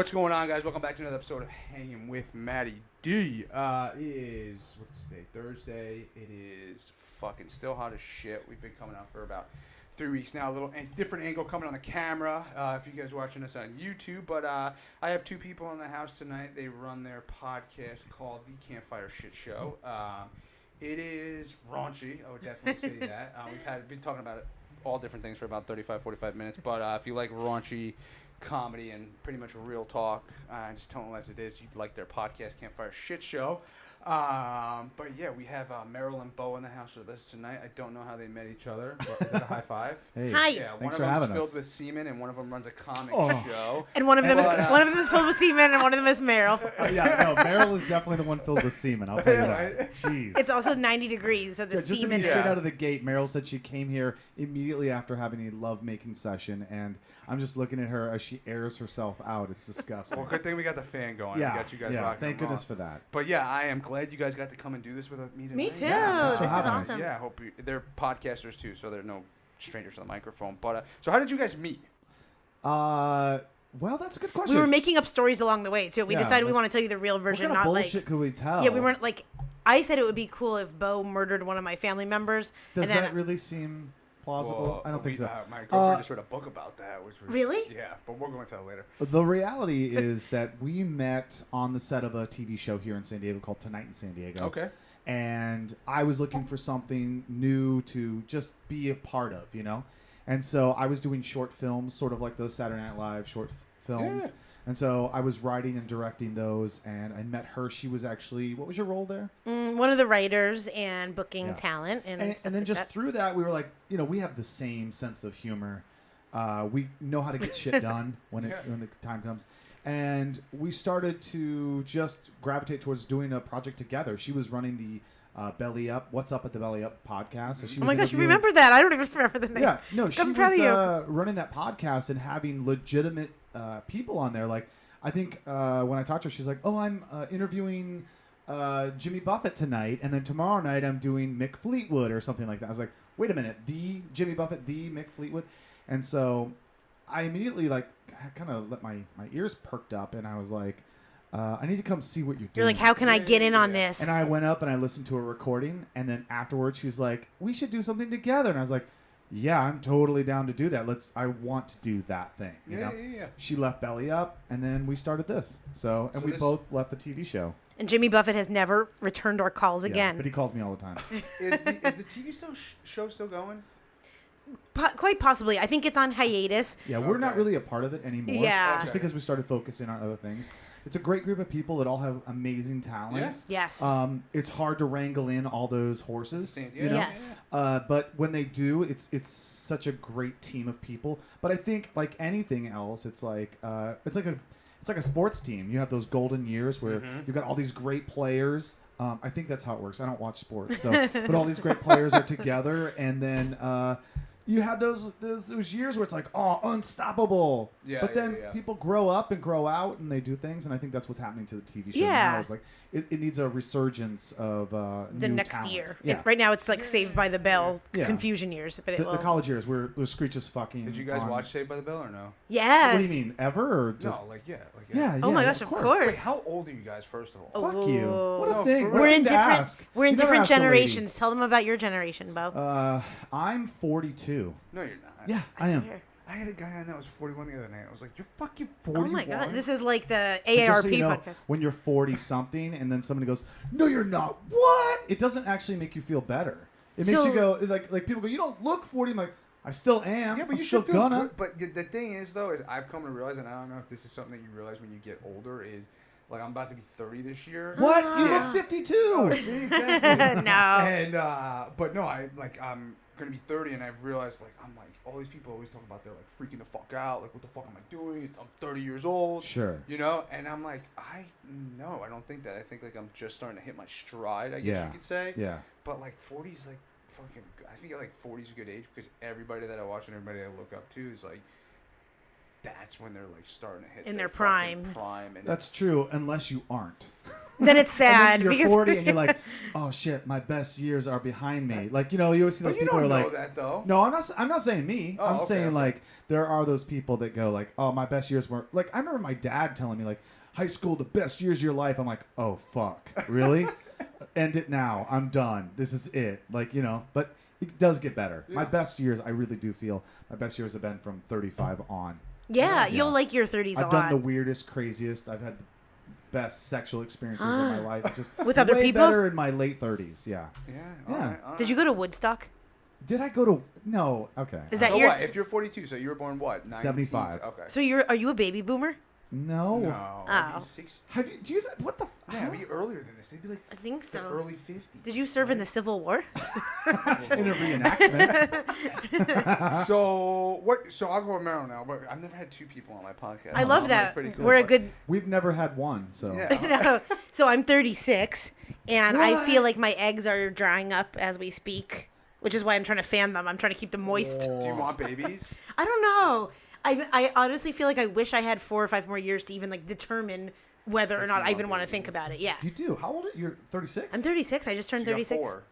What's going on, guys? Welcome back to another episode of Hangin with Matty D. What's today? Thursday. It is fucking still hot as shit. We've been coming out for about 3 weeks now. A little different angle coming on the camera. If you guys are watching us on YouTube, but I have two people in the house tonight. They run their podcast called the CampfireShtshow. It is raunchy. I would definitely say that. We've been talking about it, all different things for about 35, 45 minutes. But if you like raunchy comedy and pretty much real talk, just tell them as it is, you'd like their podcast, Campfire Shit Show. But yeah, we have Meryl and Beau in the house with us tonight. I don't know how they met each other, but is that a high five? Hey, hi. Yeah, thanks one for of having them is us. filled with semen, and one of them runs a comic show. And one of them is filled with semen, and one of them is Meryl. Yeah, no, Meryl is definitely the one filled with semen. I'll tell you that. Jeez. It's also 90 degrees, so the Just to semen be is... straight out of the gate, Meryl said she came here immediately after having a love-making session, and I'm just looking at her as she airs herself out. It's disgusting. Well, good thing we got the fan going. Yeah, We got you guys yeah. rocking Thank them goodness off. for that. But yeah, I am glad you guys got to come and do this with me tonight. Me too. Yeah, Thanks for This is having us. awesome. Yeah, I hope they're podcasters too, so they're no strangers to the microphone. But so how did you guys meet? Well, that's a good question. We were making up stories along the way, too. We Yeah, decided we like- want to tell you the real what version, kind of not bullshit like... could we tell? Yeah, we weren't like... I said it would be cool if Beau murdered one of my family members. Does and then, that really seem plausible? Well, I don't think so. My girlfriend just wrote a book about that. Which was, Really? Yeah, but we'll go into that later. The reality is that we met on the set of a TV show here in San Diego called Tonight in San Diego. Okay. And I was looking for something new to just be a part of, you know? And so I was doing short films, sort of like those Saturday Night Live short films. Yeah. And so I was writing and directing those, and I met her. She was actually, what was your role there? one of the writers and booking Yeah. talent. And And stuff then like just that. through that, we were like, you know, we have the same sense of humor. We know how to get shit done when the time comes. And we started to just gravitate towards doing a project together. She was running the Belly Up, What's Up at the Belly Up podcast. So she Oh was my gosh, you interviewing- remember that? I don't even remember the name. Yeah, no, she I'm proud was of you. running that podcast and having legitimate people on there. Like, I think when I talked to her, she's like, "Oh, I'm interviewing Jimmy Buffett tonight, and then tomorrow night I'm doing Mick Fleetwood or something like that." I was like, "Wait a minute, the Jimmy Buffett, the Mick Fleetwood," and so I immediately kind of let my ears perked up, and I was like, "I need to come see what you're doing." You're like, how can I get in on Yeah. this? And I went up and I listened to a recording, and then afterwards she's like, "We should do something together." And I was like, "Yeah, I'm totally down to do that. I want to do that thing." You know? Yeah. She left Belly Up, and then we started this. So we this- both left the TV show. And Jimmy Buffett has never returned our calls Yeah, again. but he calls me all the time. Is the TV show still going? Quite possibly. I think it's on hiatus. Yeah, we're not Okay. really a part of it anymore. Yeah. Just because we started focusing on other things. It's a great group of people that all have amazing talents. Yes. It's hard to wrangle in all those horses. Yeah. You know? Yes. But when they do, it's such a great team of people. But I think like anything else, it's like a sports team. You have those golden years where you've got all these great players. I think that's how it works. I don't watch sports, but all these great players are together, and then you have those years where it's like, oh, unstoppable. Yeah, But then yeah. people grow up and grow out, and they do things, and I think that's what's happening to the TV show Yeah. now. It's like it needs a resurgence of the new next talent. year. Yeah. Right now, it's like Saved by the Bell Yeah. confusion years, but it The will. college years were Screech is fucking. Did you guys on- watch Saved by the Bell or no? Yes. What do you mean, ever or just? No, Yeah. Oh my yeah, gosh, of course. Wait, how old are you guys? First of all. Fuck you. What a No, thing. for What a We're thing in to different. ask. We're in You never different asked a lady. generations. Tell them about your generation, Beau. I'm 42. No, you're not. Yeah, I am. swear. I had a guy on that was 41 the other night. I was like, "You're fucking 41." Oh my god, this is like the But just AARP so you know, podcast. when you're 40 something and then somebody goes, "No, you're not." What? It doesn't actually make you feel better. It makes So- you go like people go, "You don't look 40." I'm like, I still am. Yeah, but I'm you still should feel gonna. good. But the thing is, though, is I've come to realize, and I don't know if this is something that you realize when you get older, is like I'm about to be 30 this year. What? You Yeah. look 52. Oh, see, exactly. No. And but no, I'm gonna be 30, and I've realized I'm like all these people always talk about they're like freaking the fuck out, like what the fuck am I doing? I'm 30 years old. Sure. You know, and I'm like, I don't think that. I think like I'm just starting to hit my stride, I guess Yeah. you could say. Yeah. But like 40's like fucking. I think like 40's a good age because everybody that I watch and everybody I look up to is like that's when they're like starting to hit In their their prime. prime. And That's it's- true, unless you aren't. Then it's sad And then you're because 40 and you're like, oh shit, my best years are behind me. Like, you know, you always see But those you people who don't are know like, that though. no, I'm not saying me. Oh, I'm okay, saying okay. like there are those people that go like, oh, my best years were like. I remember my dad telling me like, high school, the best years of your life. I'm like, oh fuck, really? End it now. I'm done. This is it. Like, you know, but it does get better. Yeah. My best years, I really do feel my best years have been from 35 on. yeah, Yeah. you'll like your 30s I've a done lot. the weirdest, craziest. I've had the best sexual experiences in my life. Just With other way people? better in my late 30s. Yeah. Yeah. Yeah. All right. Did you go to Woodstock? Did I go to? No. Okay. Is that So your? what? If you're 42, so you were born what? 19? 75. Okay. So are you a baby boomer? No. No. Oh. I'd be 60. Have you? Do you? What the? Yeah, it'd be earlier than this. It'd be like I think the so. early 50s. Did you serve in the Civil War? In a reenactment. So what? So I'll go with Meryl now. But I've never had two people on my podcast. I love That's that. pretty cool, We're a but- good. We've never had one, so. Yeah. No. So I'm 36, and I What? feel like my eggs are drying up as we speak, which is why I'm trying to fan them. I'm trying to keep them moist. Do you want babies? I don't know. I honestly feel like I wish I had 4 or 5 more years to even like determine whether or If not you I want even want to babies. think about it. Yeah. You do. How old are you? You're 36. I'm 36. I just turned You got 36. 4,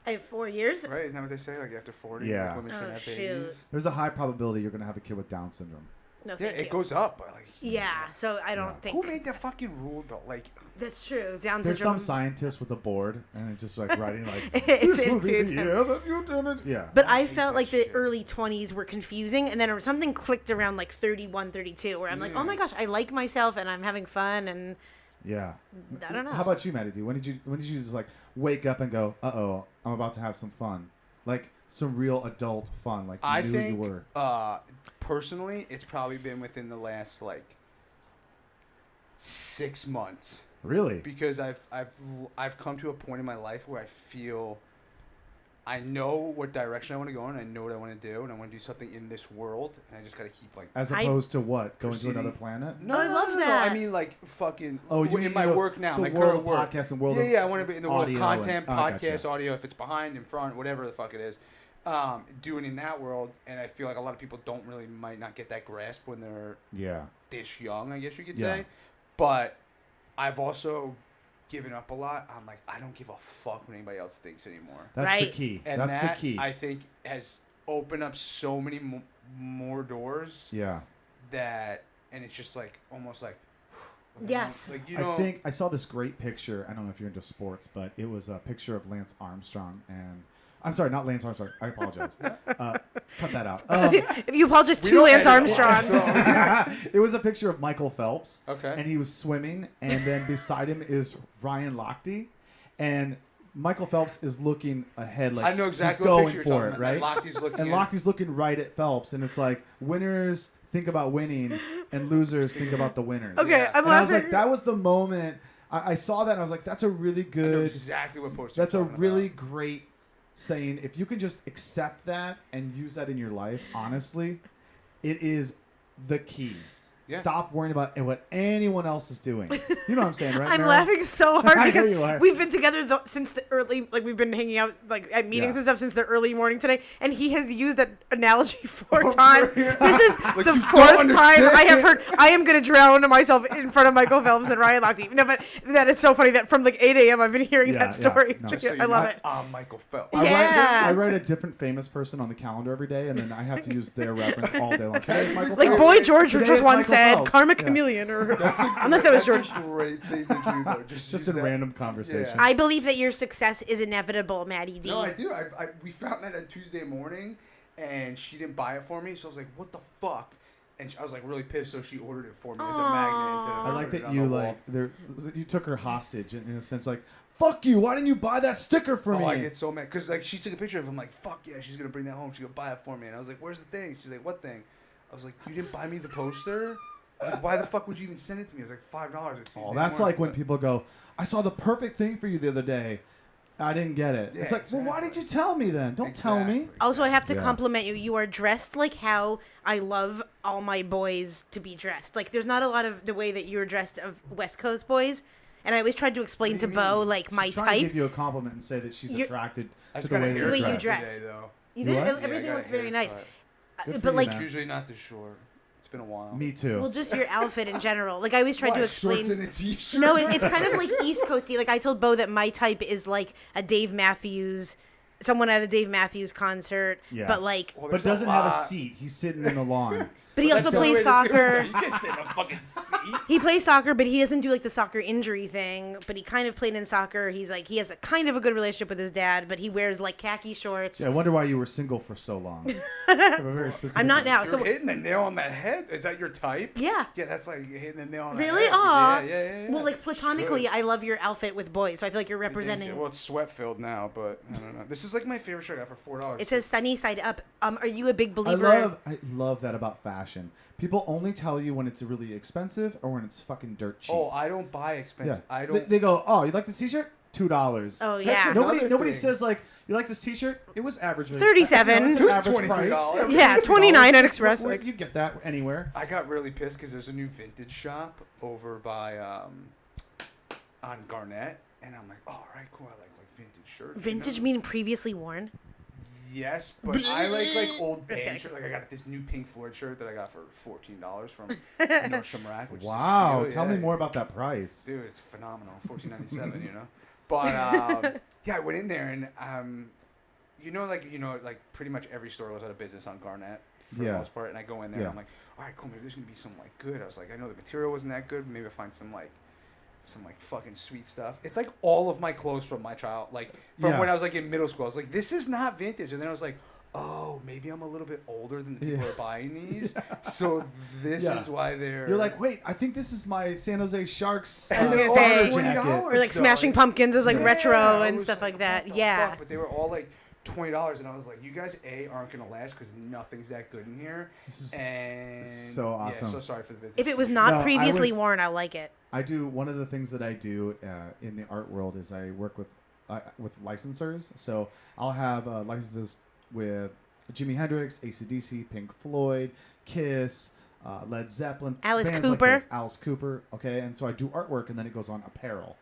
I have 4 years. right? Isn't that what they say? Like after 40, Yeah. like, women shouldn't Oh, have shoot. babies. There's a high probability you're gonna have a kid with Down syndrome. No, Yeah, thank it you. goes up. But like, Yeah. So I don't Yeah. think who made that fucking rule though? Like, that's true. Down There's syndrome. some scientist with a board and it's just like writing like It's this will be in- the year that you done it. Yeah. But I I hate felt that like the shit. early 20s were confusing, and then something clicked around like 31, 32, where I'm like, oh my gosh, I like myself and I'm having fun, and Yeah. I don't know. How about you, Maddie D? When did you just like wake up and go, uh-oh, I'm about to have some fun? Like some real adult fun, like you I knew think you were. personally, it's probably been within the last like 6 months. Really? Because I've come to a point in my life where I feel I know what direction I want to go in, and I know what I want to do, and I want to do something in this world, and I just got to keep like. As I- opposed to what? Going to Proceeding- another planet? Oh, I love that. I mean, like fucking. Oh, you in mean my the- work now, the my world current of work. podcasts and world yeah, of yeah. I want to be in the world of audio content, and- oh, podcast, gotcha. audio. If it's behind, in front, whatever the fuck it is, doing in that world, and I feel like a lot of people don't really might not get that grasp when they're Yeah. this young, I guess you could Yeah. say. But I've also given up a lot. I'm like, I don't give a fuck what anybody else thinks anymore. That's the Right. key. And That's that, the key. I think, has opened up so many more doors Yeah. that, and it's just like, almost like, Yes. like, you know. I think I saw this great picture. I don't know if you're into sports, but it was a picture of Lance Armstrong and I'm sorry, not Lance Armstrong. I apologize. Cut that out. If you apologize We to don't Lance edit Armstrong, It was a picture of Michael Phelps. Okay. And he was swimming, and then beside him is Ryan Lochte, and Michael Phelps is looking ahead, like I know exactly he's what going picture you're for talking it, about. right? Lochte's looking And in. Lochte's looking right at Phelps, and it's like winners think about winning, and losers think about the winners. okay, Yeah. I'm And I was laughing. like, that was the moment. I saw that, and I was like, that's a really I know good. exactly what poster That's a you're talking really about. great saying. If you can just accept that and use that in your life, honestly, it is the key. Yeah. Stop worrying about what anyone else is doing. You know what I'm saying, right? I'm Meryl? laughing so I hard know because you are. we've been together since the early, like we've been hanging out like at meetings Yeah. and stuff since the early morning today, and he has used that analogy 4 times. This is the you don't 4th time understand. I have heard. I am gonna drown myself in front of Michael Phelps and Ryan Lochte. No, but that is so funny that from like 8 a.m. I've been hearing Yeah, that story. yeah, no. Just so you I love know, it. I'm Michael Phelps. Yeah. I write a different famous person on the calendar every day, and then I have to use their reference all day long. Today's Michael Like Phelps. Boy George Today just is once Michael said, Phelps. "Karma Yeah. chameleon," or unless that was George. That's a great thing to do, though. Just use in that. random conversation. Yeah. I believe that your success is inevitable, Maddie D. No, I do. We found that on Tuesday morning, and she didn't buy it for me. So I was like, "What the fuck?" And I was like really pissed. So she ordered it for me as a magnet instead of I like putting it that on you the wall. like you took her hostage in a sense, like fuck you. Why didn't you buy that sticker for Oh, me? I get so mad because like she took a picture of him. Like, fuck yeah, she's gonna bring that home. She's gonna buy it for me. And I was like, "Where's the thing?" She's like, "What thing?" I was like, "You didn't buy me the poster." I was like, "Why the fuck would you even send it to me?" It was like $5 or Tuesday Oh, that's morning. like when But- people go, I saw the perfect thing for you the other day. I didn't get it. Yeah, it's like, well, why did exactly. you tell me then? Don't tell me. Exactly. Also, I have to Yeah. compliment you. You are dressed like how I love all my boys to be dressed. Like, there's not a lot of the way that you're dressed of West Coast boys. And I always tried to explain What to do you Bo, mean? like, my She's trying to type. give you a compliment and say that she's You're- attracted I to just the got a way The you're way you haircut dressed. dress. today, though. You You did? what? Everything Yeah, I got looks a very nice. haircut. Good for But, you, like, man. It's usually not this short. It's been a while. Me too. Well, just your outfit in general. Like I always tried to explain. Shorts and a t-shirt? No, it's kind of like East Coasty. Like I told Beau that my type is like a Dave Matthews, someone at a Dave Matthews concert. Yeah. But like, Well, But there's doesn't have a lot. seat. He's sitting in the lawn. but he also That's the way plays to do soccer. it. You can't sit in a fucking seat. He plays soccer, but he doesn't do like the soccer injury thing. But he kind of played in soccer. He's like he has a kind of a good relationship with his dad, but he wears like khaki shorts. Yeah, I wonder why you were single for so long. Have a very specific I'm not now. You're So hitting the nail on the head. Is that your type? yeah. Yeah, that's like hitting the nail on the Really? head. Aw. Yeah. Well, like platonically, Good. I love your outfit with boys, so I feel like you're representing. Well, it's sweat filled now, but I don't know. This is like my favorite shirt. I got for $4. It says "Sunny Side Up." Are you a big believer? I love that about fashion. People only tell you when it's really expensive or when it's fucking dirt cheap. Oh, I don't buy expensive. yeah. I don't. They go, oh, you like this T-shirt? $2. Oh That's yeah. another Nobody thing. says like, you like this T-shirt? It was average. 37. It It was average $23. price. Yeah, $23. 29 at Express. Like you get that anywhere. I got really pissed because there's a new vintage shop over by on Garnett, and I'm like, oh, all right, cool. I like vintage shirts. Vintage you know? meaning previously worn. Yes, but I like old Okay. band shirt. Like I got this new Pink Floyd shirt that I got for $14 from Nordstrom Rack. Which Wow, is a steal. tell me Yeah. more about that price. Dude, it's phenomenal. $14.97, you know. But yeah, I went in there and like pretty much every store was out of business on Garnett for the Yeah. most part. And I go in there and I'm like, all right, cool. Maybe there's gonna be some like good. I was like, I know the material wasn't that good. But maybe I'll find some fucking sweet stuff. It's like all of my clothes from my child, like from Yeah. when I was like in middle school. I was like, this is not vintage. And then I was like, oh, maybe I'm a little bit older than the people who are buying these. So this Yeah. is why they're. You're like, wait, I think this is my San Jose Sharks And they're all starter $20. jacket. Or like So, Smashing Pumpkins is like yeah, retro I and was stuff like that. what the Yeah. fuck? But they were all like $20, and I was like, you guys aren't gonna last because nothing's that good in here. This is And so awesome. Yeah, so sorry for the vintage. If it was t-shirt. not No, I previously was- worn, I like it. I do one of the things that I do in the art world is I work with licensors. So I'll have licenses with Jimi Hendrix, AC/DC, Pink Floyd, Kiss, Led Zeppelin, Alice bands Cooper. like this, Alice Cooper. Okay, and so I do artwork, and then it goes on apparel.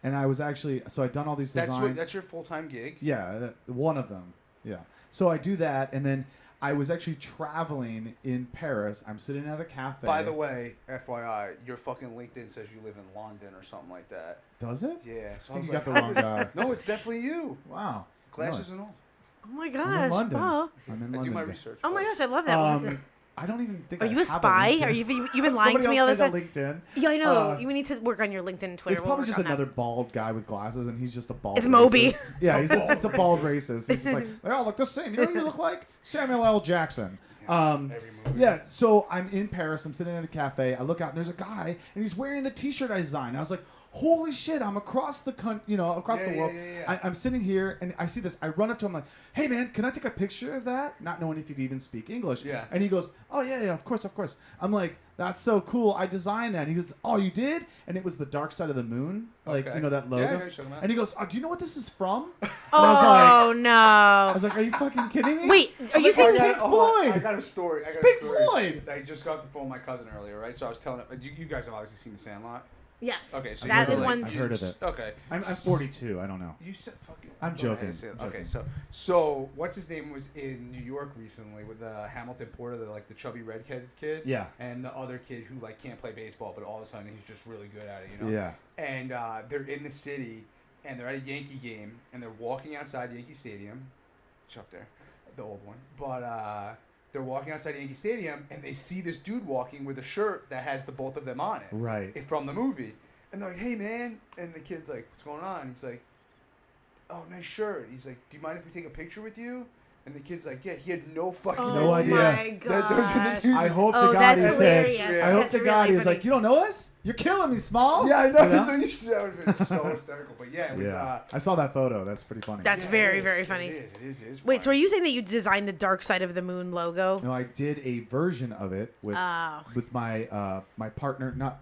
And I was actually I've done all these designs. That's your full-time gig. Yeah, one of them. Yeah. So I do that, and then I was actually traveling in Paris. I'm sitting at a cafe. By the way, FYI, your fucking LinkedIn says you live in London or something like that. Does it? Yeah. So I I was think you like, got the wrong guy. no, it's definitely you. Wow. Glasses Really? and all. Oh my I'm in gosh, London. Beau. I'm in I London. do my guys. research. Oh my gosh, I love that. I don't even think. Are I you a have spy? LinkedIn. Are you've been lying to Somebody me all else this made time? a LinkedIn. Yeah, I know. Uh, You need to work on your LinkedIn and Twitter. It's We'll probably work just on that. another bald guy with glasses, and he's just a bald. It's Moby. racist. Yeah, it's a bald racist. He's like, they all look the same. You know who you look like? Samuel L. Jackson. Every movie. Yeah, so I'm in Paris. I'm sitting in a cafe. I look out, and there's a guy, and he's wearing the T-shirt I designed. I was like, holy shit! I'm across the across the world. Yeah. I'm sitting here, and I see this. I run up to him like, hey man, can I take a picture of that? Not knowing if he'd even speak English. Yeah. And he goes, oh yeah, of course. I'm like, that's so cool. I designed that. And he goes, oh, you did? And it was the Dark Side of the Moon, like Okay. that logo. Yeah, I know what you're talking about. And he goes, oh, do you know what this is from? And Oh I no! was like, are you fucking kidding me? Wait, are you like, saying? Pink Floyd. I got a story. Pink Floyd. I just got off the phone with my cousin earlier, right? So I was telling him, you guys have obviously seen The Sandlot. Yes. Okay, so that heard is of it. one. I've heard of it. Okay. I'm 42. I don't know. You said fucking. I'm go ahead joking. and say it. I'm Okay, joking. so what's his name was in New York recently with Hamilton Porter, the chubby redheaded kid. Yeah. And the other kid who can't play baseball, but all of a sudden he's just really good at it, you know. Yeah. And they're in the city, and they're at a Yankee game, and they're walking outside Yankee Stadium. It's up there, the old one. But they're walking outside Yankee Stadium, and they see this dude walking with a shirt that has the both of them on it. Right. From the movie. And they're like, hey, man. And the kid's like, what's going on? He's like, oh, nice shirt. He's like, do you mind if we take a picture with you? And the kid's like, yeah, he had no fucking No idea. Oh my That those are the gosh. two- I hope Oh, to God he that's said. hilarious. I hope That's to God really he was funny. like, you don't know us? You're killing me, Smalls. Yeah, I know. You know? So you should, that would have been so hysterical. But yeah, it was. Yeah. I saw that photo. That's pretty funny. That's yeah, very, it is. very funny. It is. Wait, so are funny. you saying that you designed the Dark Side of the Moon logo? No, I did a version of it with Oh. my my partner, not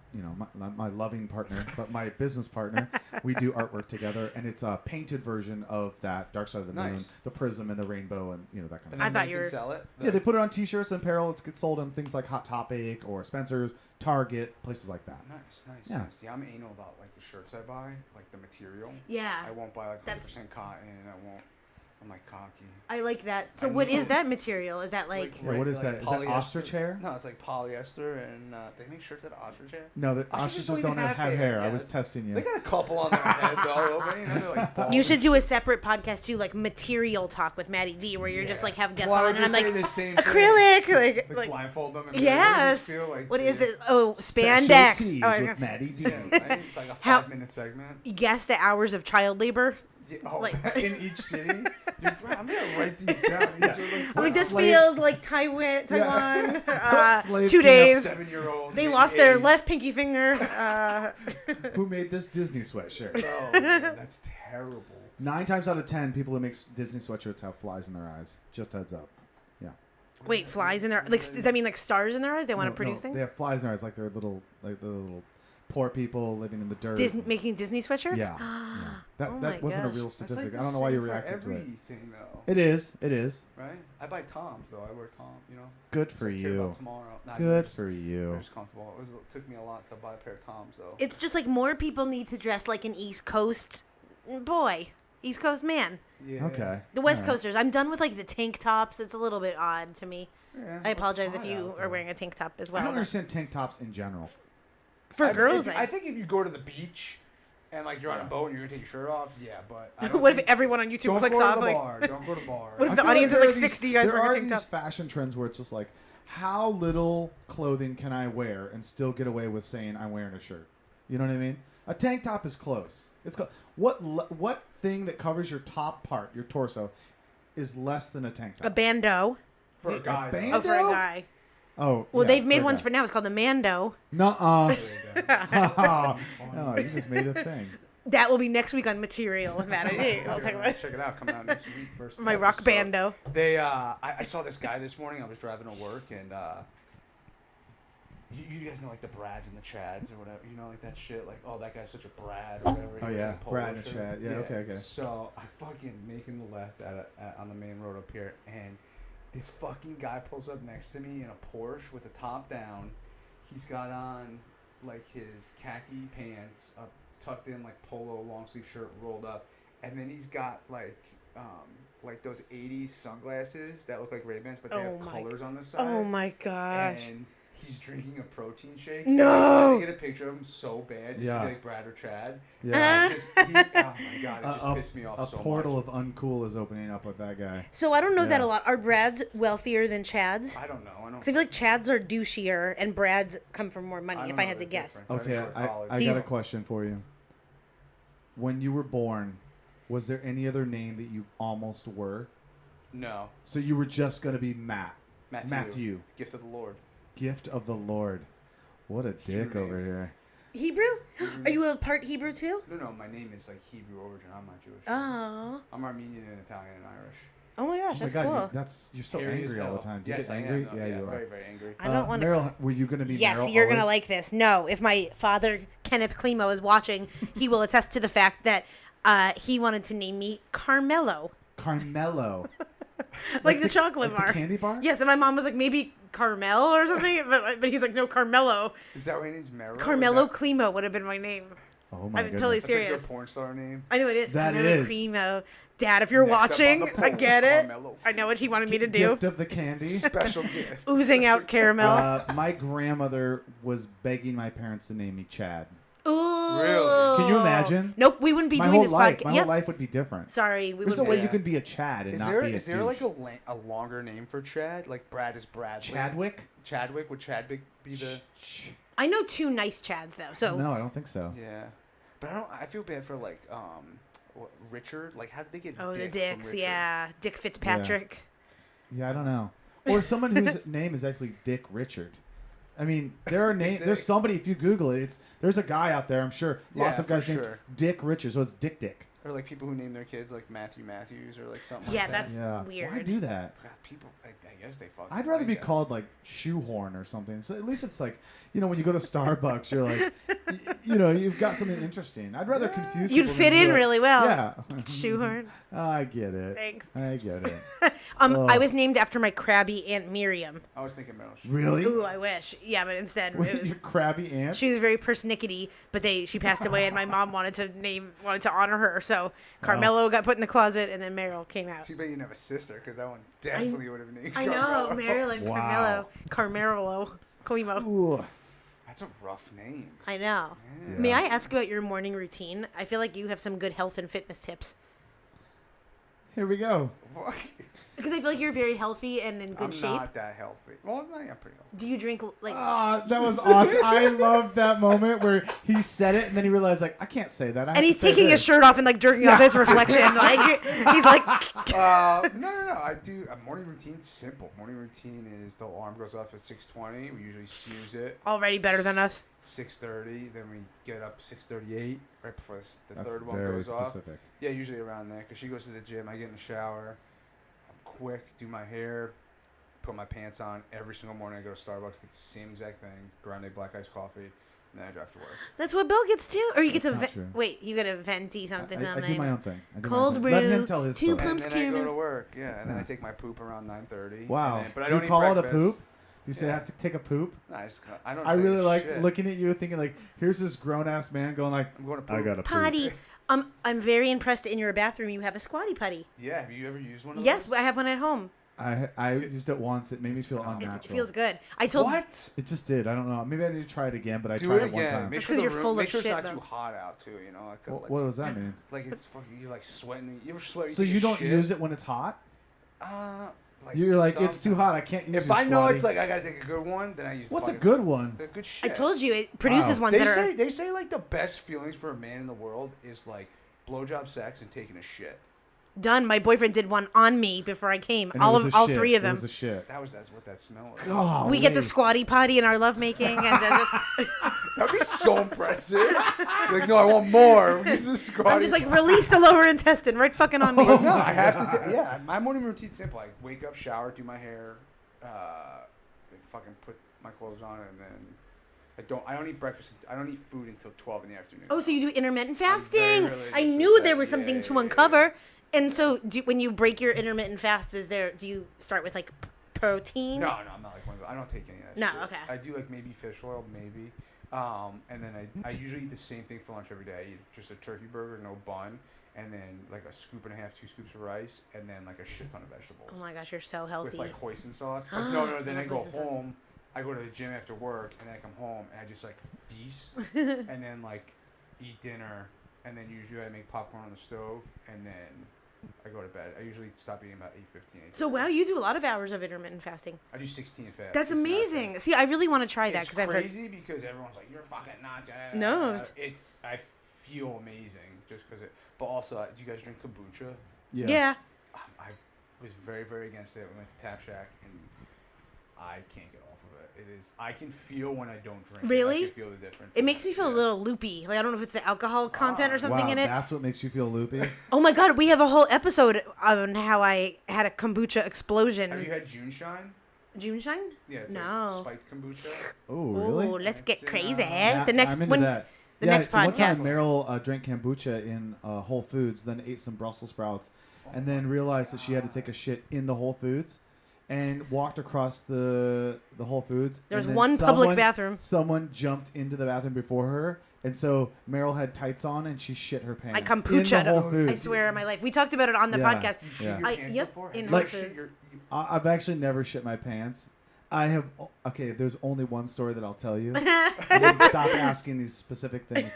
my loving partner, but my business partner. We do artwork together, and it's a painted version of that Dark Side of the Moon, Nice. the prism and the rainbow, and that kind of And thing. I then thought they you can were- sell it. Yeah, they put it on T-shirts and apparel. It gets sold on things like Hot Topic or Spencer's, Target, places like that. Nice. Yeah. Yeah, I'm anal about the shirts I buy, like the material. Yeah. I won't buy 100% That's- cotton. I won't. I'm like cocky. I like that. So I what know. is that material? Is that like Yeah, what is that? Is that ostrich hair? No, it's like polyester, and they make shirts out of ostrich hair. No, the Ostriches ostriches don't don't even have hair. I Yeah. was testing you. They got a couple on their head though. Okay? You know, they're like bald you and should do a separate podcast too, like material talk with Maddie D, where you're just like have guests Well, I on, would and I'm just like say the same thing. acrylic, Like like blindfold them. And yes. Be like, What see is it? this? Oh, Special spandex. teas Oh, with Maddie D. Yeah, right? It's like a How- 5-minute segment. guess the hours of child labor. Yeah, oh, like- in each city. I'm gonna write these down. These are like I mean, this slave- feels like Taiwan. Slave 2 days. 7-year-old. They lost their left pinky finger. Who made this Disney sweatshirt? Oh, man, that's terrible. 9 times out of 10, people who make Disney sweatshirts have flies in their eyes. Just heads up. Yeah. Wait, flies in their like? Does that mean like stars in their eyes? They want to produce things. They have flies in their eyes, like they're little, like the little poor people living in the dirt. Making Disney sweatshirts. Yeah. That Oh that my wasn't a gosh. real That's statistic. like the I don't know why you same for reacted to it. everything, though. It is. It is. Right? I buy Toms, though. I wear Tom, you know? Good Just for like care about you. tomorrow. Nah, Good just- for They're you. just comfortable. It took me a lot to buy a pair of Toms, though. It's just like more people need to dress like an East Coast boy, East Coast man. Yeah. Okay. The West All right. Coasters. I'm done with like the tank tops. It's a little bit odd to me. Yeah, I it's apologize if hot you out, are though. wearing a tank top as I well. don't but understand tank tops in general. For I girls, I think if you go to the beach and like you're on a boat and you're gonna take your shirt off, yeah, but I don't what if think- everyone on YouTube don't clicks go off to the like? bar. Don't go to the bar. What if I the feel audience there is are like these- 60 guys there wearing are tank these top? fashion trends where it's just like, how little clothing can I wear and still get away with saying I'm wearing a shirt? You know what I mean? A tank top is close. What thing that covers your top part, your torso, is less than a tank top? A bandeau. for a guy. band- Oh, for a Bandeau? guy. Oh, Well, yeah, they've made for a ones guy. for now. It's called the Mando. Nuh-uh. There you go. Oh, you just made a thing. That will be next week on Material with Matt. I'll talk about Check it out. Coming out next week. First my rock episode. bando. They, I saw this guy this morning. I was driving to work, and you guys know like the Brads and the Chads or whatever. You know, like that shit. Like, oh, that guy's such a Brad or whatever. He Oh wears, yeah, like, polo Brad and shirt. Chad. Yeah, okay. So I fucking making the left on the main road up here, and this fucking guy pulls up next to me in a Porsche with the top down. He's got on like his khaki pants, tucked in like polo long sleeve shirt rolled up, and then he's got like those 80s sunglasses that look like Ray-Bans, but they have colors on the side. Oh my gosh. And he's drinking a protein shake. No! I had to get a picture of him so bad. Just Yeah. to be like Brad or Chad. Yeah. Oh my god, it just pissed me off A so portal much. of uncool is opening up with that guy. So I don't know that Yeah. a lot. Are Brads wealthier than Chads? I don't know. I don't. Because I feel like Chads are douchier and Brads come from more money, don't if I know had to the guess. difference. Okay, didn't go to college. I Do got you- a question for you. When you were born, was there any other name that you almost were? No. So you were just going to be Matt. Matthew. Gift of the Lord. Gift of the Lord. What a dick Hebrew over name. here. Hebrew? Are you a part Hebrew too? No, my name is like Hebrew origin. I'm not Jewish. Oh. I'm Armenian and Italian and Irish. Oh my gosh, Oh that's my God, cool. you're so Hairy as angry all the hell. time. Do you Yes, get I angry? am, though. Yeah, you are. Very, very angry. I don't want to. Meryl, were you going to be Yes, Meryl you're gonna always? like this. No, if my father Kenneth Klemow is watching, he will attest to the fact that he wanted to name me Carmelo, Carmelo. like the chocolate like the bar. candy bar? Yes, and my mom was like maybe Carmel or something, but he's like no Carmelo. Is that what your name's Meryl? Carmelo Is that- Klemow would have been my name. Oh my I'm goodness. totally That's like your serious. porn star name. I know it is. That Carmelo is. Klemow. Dad, if you're Next up on watching, the I poll, get it. Carmelo. I know what he wanted me to do. Gift of the candy. Special gift. Oozing out caramel. My grandmother was begging my parents to name me Chad. Ooh. Really? Can you imagine? Nope, we wouldn't be My doing whole this life, podcast. my Yep. whole life would be different. Sorry, we There's no would. way Yeah. you can be a Chad and Is not there be a is there douche. like a longer name for Chad? Like Brad is Bradley. Chadwick? Chadwick would Chadwick be the? I know two nice Chads though. So No, I don't think so. Yeah, but I don't. I feel bad for like what, Richard. Like how did they get? oh, the Dick from Dicks, Richard? yeah, Dick Fitzpatrick. Yeah, I don't know. Or someone whose name is actually Dick Richard. I mean, there are names. There's somebody. If you Google it, there's a guy out there. I'm sure lots Yeah, of guys for named sure. Dick Richard. So it's Dick. Or like people who name their kids like Matthew Matthews or like something. Yeah, like that's that. Yeah. weird. Why do that? God, people. I guess they fucking. I'd rather be like that. called like Shoehorn or something. So at least it's like, when you go to Starbucks, you're like, you've got something interesting. I'd rather confuse. You'd people fit than be in like- really well. Yeah. Shoehorn. I get it. Thanks. I get it. I was named after my crabby Aunt Miriam. I was thinking Meryl. Really? Ooh, I wish. Yeah, but instead Wait, it was. your crabby aunt? She was very persnickety, but she passed away, and my mom wanted to honor her. So Carmelo got put in the closet, and then Meryl came out. Too bad you didn't have a sister, because that one definitely would have named. I know, Marilyn Wow. Carmelo Klemow. Ooh. That's a rough name. I know. Yeah. May I ask about your morning routine? I feel like you have some good health and fitness tips. Here we go. What? Because I feel like you're very healthy and in good I'm shape. not that healthy. Well, I am pretty healthy. Do you drink like? Ah, that was awesome. I loved that moment where he said it and then he realized, like, I can't say that. And he's taking his shirt off and like jerking off his reflection. Like he's like. No. I do a morning routine. Simple. Morning routine is the alarm goes off at 6:20. We usually snooze it. Already better than us. 6:30. Then we get up 6:38 right before the That's third one very goes off. specific. Yeah, usually around there, because she goes to the gym. I get in the shower. I'm quick. Do my hair. Put my pants on every single morning. I go to Starbucks, get the same exact thing, grande black iced coffee, and then I drive to work. That's what Bill gets too, or you get That's to not true. wait. You get a venti something. I do my own thing. Cold brew, Let him tell his 2 story. pumps And then I go caramel. to work, yeah, and then Yeah. I take my poop around 9:30. Wow. And then, but I do don't you eat call breakfast. it a poop? Do you say I Yeah. have to take a poop? Nice. I don't. I say really like shit. looking at you thinking like, here's this grown-ass man going like, I'm going to poop. I got a poop. Potty. I'm very impressed. In your bathroom, you have a squatty potty. Yeah. Have you ever used one of Yes, those? I have one at home. I used it once. It made me feel phenomenal. unnatural. It feels good. I told. What? It just did. I don't know. Maybe I need to try it again, but I Do tried it it one again. time. Make That's sure 'cause the you're room, full make of sure shit, it's not though. too hot out too. You know, like, What does that mean? like it's fucking. You like sweating. You ever sweat? So you don't use it when it's hot? Like You're like, it's too sometimes. hot. I can't use If your I know squatty. it's like I gotta take a good one, then I use. What's a fucking good one? The good shit. I told you it produces Wow. ones They that say are. they say like the best feelings for a man in the world is like blowjob sex and taking a shit. Done. My boyfriend did one on me before I came. And it was a All shit. 3 of them. It was a shit. That's what that smelled like. God, We get the squatty potty in our lovemaking, and just That'd be so impressive. Like, no, I want more. Use this squatty. I'm just like release the lower intestine right fucking on me. But no, I have to. Yeah, my morning routine's simple. I wake up, shower, do my hair, fucking put my clothes on, and then I don't eat breakfast. I don't eat food until 12 in the afternoon. Oh, so you do intermittent fasting? religious I with knew that. there was something Yeah, to yeah, uncover. And so, when you break your intermittent fast, do you start with like protein? No, I'm not like one of those. I don't take any of that No, shit. okay. I do like maybe fish oil, maybe. And then I usually eat the same thing for lunch every day. I eat just a turkey burger, no bun, and then like a scoop and a half, 2 scoops of rice, and then like a shit ton of vegetables. Oh my gosh, you're so healthy. With like hoisin sauce. But no, then I I love go hoisin sauce. home. I go to the gym after work, and then I come home and I just like feast, and then like eat dinner, and then usually I make popcorn on the stove, and then I go to bed. I usually stop eating about 8:15. So wow, you do a lot of hours of intermittent fasting. I do 16 fast. That's 16 hours amazing. fast. See, I really want to try that It's because I've heard. crazy because everyone's like, "You're fucking nuts." No. I feel amazing just because it. But also, do you guys drink kombucha? Yeah. I was very, very against it. We went to Tap Shack, and I can't get off of it. It is. I can feel when I don't drink. Really? I can feel the difference. It makes me feel a Yeah. little loopy. Like I don't know if it's the alcohol content or something Wow, in it. that's what makes you feel loopy? Oh my god, we have a whole episode on how I had a kombucha explosion. Have you had June Shine? June Shine? Yeah, it's No. like spiked kombucha. Oh, really? Oh, let's get It's, crazy. Yeah, The next I'm into when that. the Yeah, next One time podcast. Meryl drank kombucha in Whole Foods, then ate some Brussels sprouts, and then realized that she had to take a shit in the Whole Foods, and walked across the Whole Foods. There was and then one public bathroom. Someone jumped into the bathroom before her, and so Meryl had tights on, and she shit her pants. I kombucha. in the Whole Foods. I swear on my life. We talked about it on the Yeah. podcast. You shit Yeah. your I- pants yep, before? in Have Whole you ever shit Foods. your- I've actually never shit my pants. I have. Okay, there's only one story that I'll tell you. And then stop asking these specific things.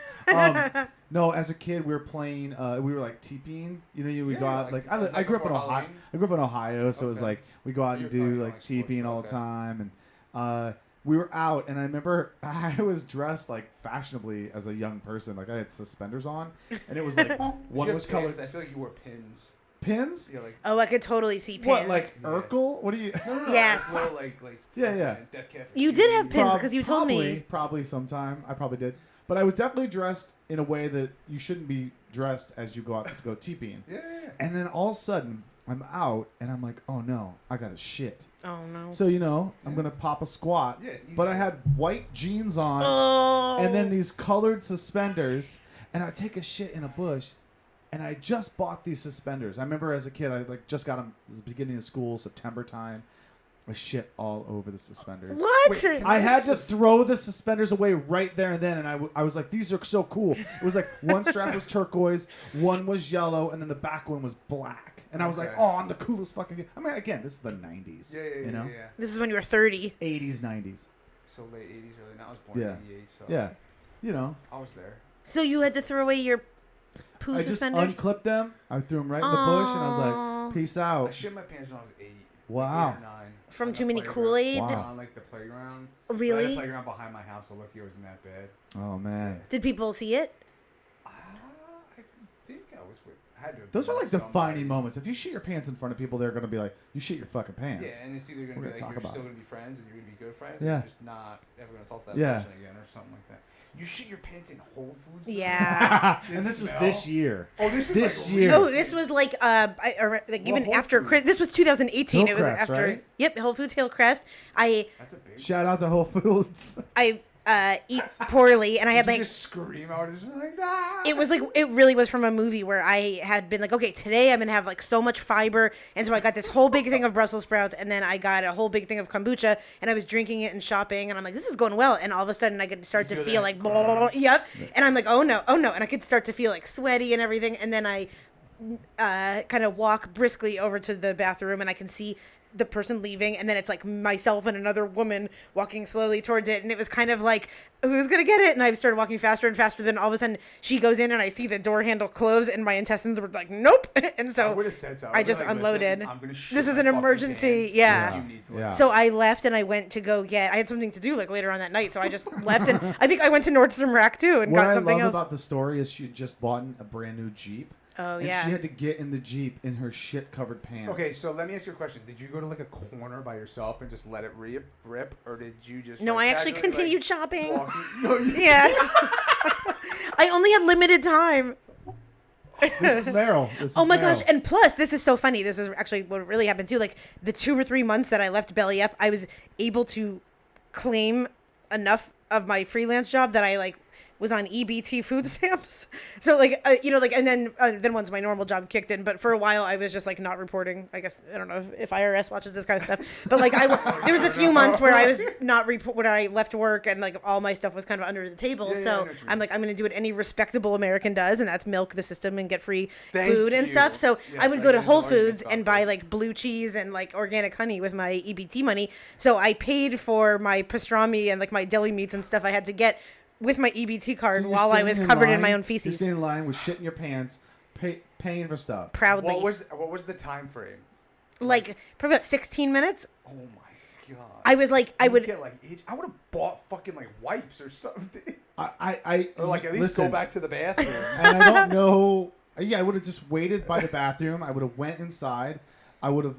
No, as a kid, we were playing. We were like TPing. You know, we go Yeah, out. like- I like grew up in before Ohio. Halloween? I grew up in Ohio, so it was Okay. like we go out and You're do probably like like sports, TPing all the okay. time, and we were out. And I remember I was dressed like fashionably as a young person. Like I had suspenders on, and it was like Did you one have was colored pins? I feel like you wore pins. pins. Yeah, like Oh, I could totally see pins. What, like Yeah. Urkel? What do you? no, Yes. Well, like Yeah, yeah. Death Cab for You did Cutie. have pins. 'cause you told me. Probably sometime. I probably did. But I was definitely dressed in a way that you shouldn't be dressed as you go out to go TPing. Yeah. And then all of a sudden, I'm out and I'm like, oh no, I got to shit. Oh no. So, I'm going to pop a squat. Yeah, it's easy. But I had white jeans on Oh. and then these colored suspenders. And I take a shit in a bush. and I just bought these suspenders. I remember as a kid, I like just got them at the beginning of school, September time. I shit all over the suspenders. What? Wait, I had to throw the suspenders away right there and then, and I was like, these are so cool. It was like one strap was turquoise, one was yellow, and then the back one was black. And I was like, oh, I'm the coolest fucking kid. I mean, again, this is the 90s. Yeah, you know? yeah. This is when you were 30. 80s, 90s. So late 80s, early. I was born Yeah. in 88, so Yeah. You know. I was there. So you had to throw away your poo I just suspenders? unclipped them. I threw them right in the bush, and I was Aw. like, peace I out. shit my pants when I was 8. Wow. 8 or 9. From On too the many playground. Kool-Aid? Wow. On like the playground. But I had Really? a playground behind my house, so lucky it wasn't that bad. Oh, man. Did people see it? I think I was with. I had to. have Those been are with like somebody. defining moments. If you shit your pants in front of people, they're going to be like, you shit your fucking pants. Yeah, and it's either going to We're be gonna like talk you're about still it. going to be friends and you're going to be good friends. Yeah. And you're just not ever going to talk to that Yeah. person again or something like that. You shit your pants in Whole Foods? Yeah. And this was Smell? this year. Oh, this was This like year. Oh, this was like like even Whole after Foods? This was 2018. It was Hillcrest, after. right? Yep, Whole Foods Hillcrest. I That's a big. Shout out to Whole Foods. eat poorly, and I had Did you like just scream out and just be like, ah! it was like it really was from a movie where I had been like, okay, today I'm gonna have like so much fiber, and so I got this whole big thing of Brussels sprouts, and then I got a whole big thing of kombucha, and I was drinking it and shopping, and I'm like, this is going well, and all of a sudden I could start to feel feel that like, blah, blah, blah, yep, and I'm like, oh no, and I could start to feel like sweaty and everything, and then I kind of walk briskly over to the bathroom, and I can see the person leaving, and then it's like myself and another woman walking slowly towards it, and it was kind of like, who's gonna get it? And I started walking faster and faster, then all of a sudden she goes in and I see the door handle close, and my intestines were like, nope. And I so would have said so. I just Like, listen, unloaded. I'm gonna shit This is my an fucking emergency, pants. yeah. You need to Yeah. So I left and I went to go get, I had something to do like later on that night, so I just left, and I think I went to Nordstrom Rack too and What got I something love else. about the story is she had just bought a brand new Jeep. Oh, and yeah. she had to get in the Jeep in her shit-covered pants. Okay, so let me ask you a question. Did you go to like a corner by yourself and just let it rip, or did you just? No, like, I actually casually, continued like, shopping. walking- No, you. Yes. I only had limited time. This is Meryl. This is Oh my Meryl. gosh. And plus, this is so funny. This is actually what really happened too. Like the 2 or 3 months that I left Belly Up, I was able to claim enough of my freelance job that I like was on EBT food stamps. So like, and then once my normal job kicked in, but for a while I was just like not reporting. I guess, I don't know if IRS watches this kind of stuff, but like there was a few months where I was not where I left work and like all my stuff was kind of under the table. Yeah, I know So what you I'm mean. like, I'm going to do what any respectable American does, and that's milk the system and get free Thank food and you. stuff. So I Yes, would I go to did Whole an argument Foods about and buy this. like blue cheese and like organic honey with my EBT money. So I paid for my pastrami and like my deli meats and stuff I had to get with my EBT card So you're while I was standing covered in line- my own You're feces. standing in line with shit in your pants, paying for stuff. Proudly. What was the time frame? like probably about 16 minutes. Oh my god. I was like, I You would. get like I would have bought fucking like wipes or something, I or like at least listen, go back to the bathroom. And I don't know. Yeah, I would have just waited by the bathroom. I would have went inside. I would have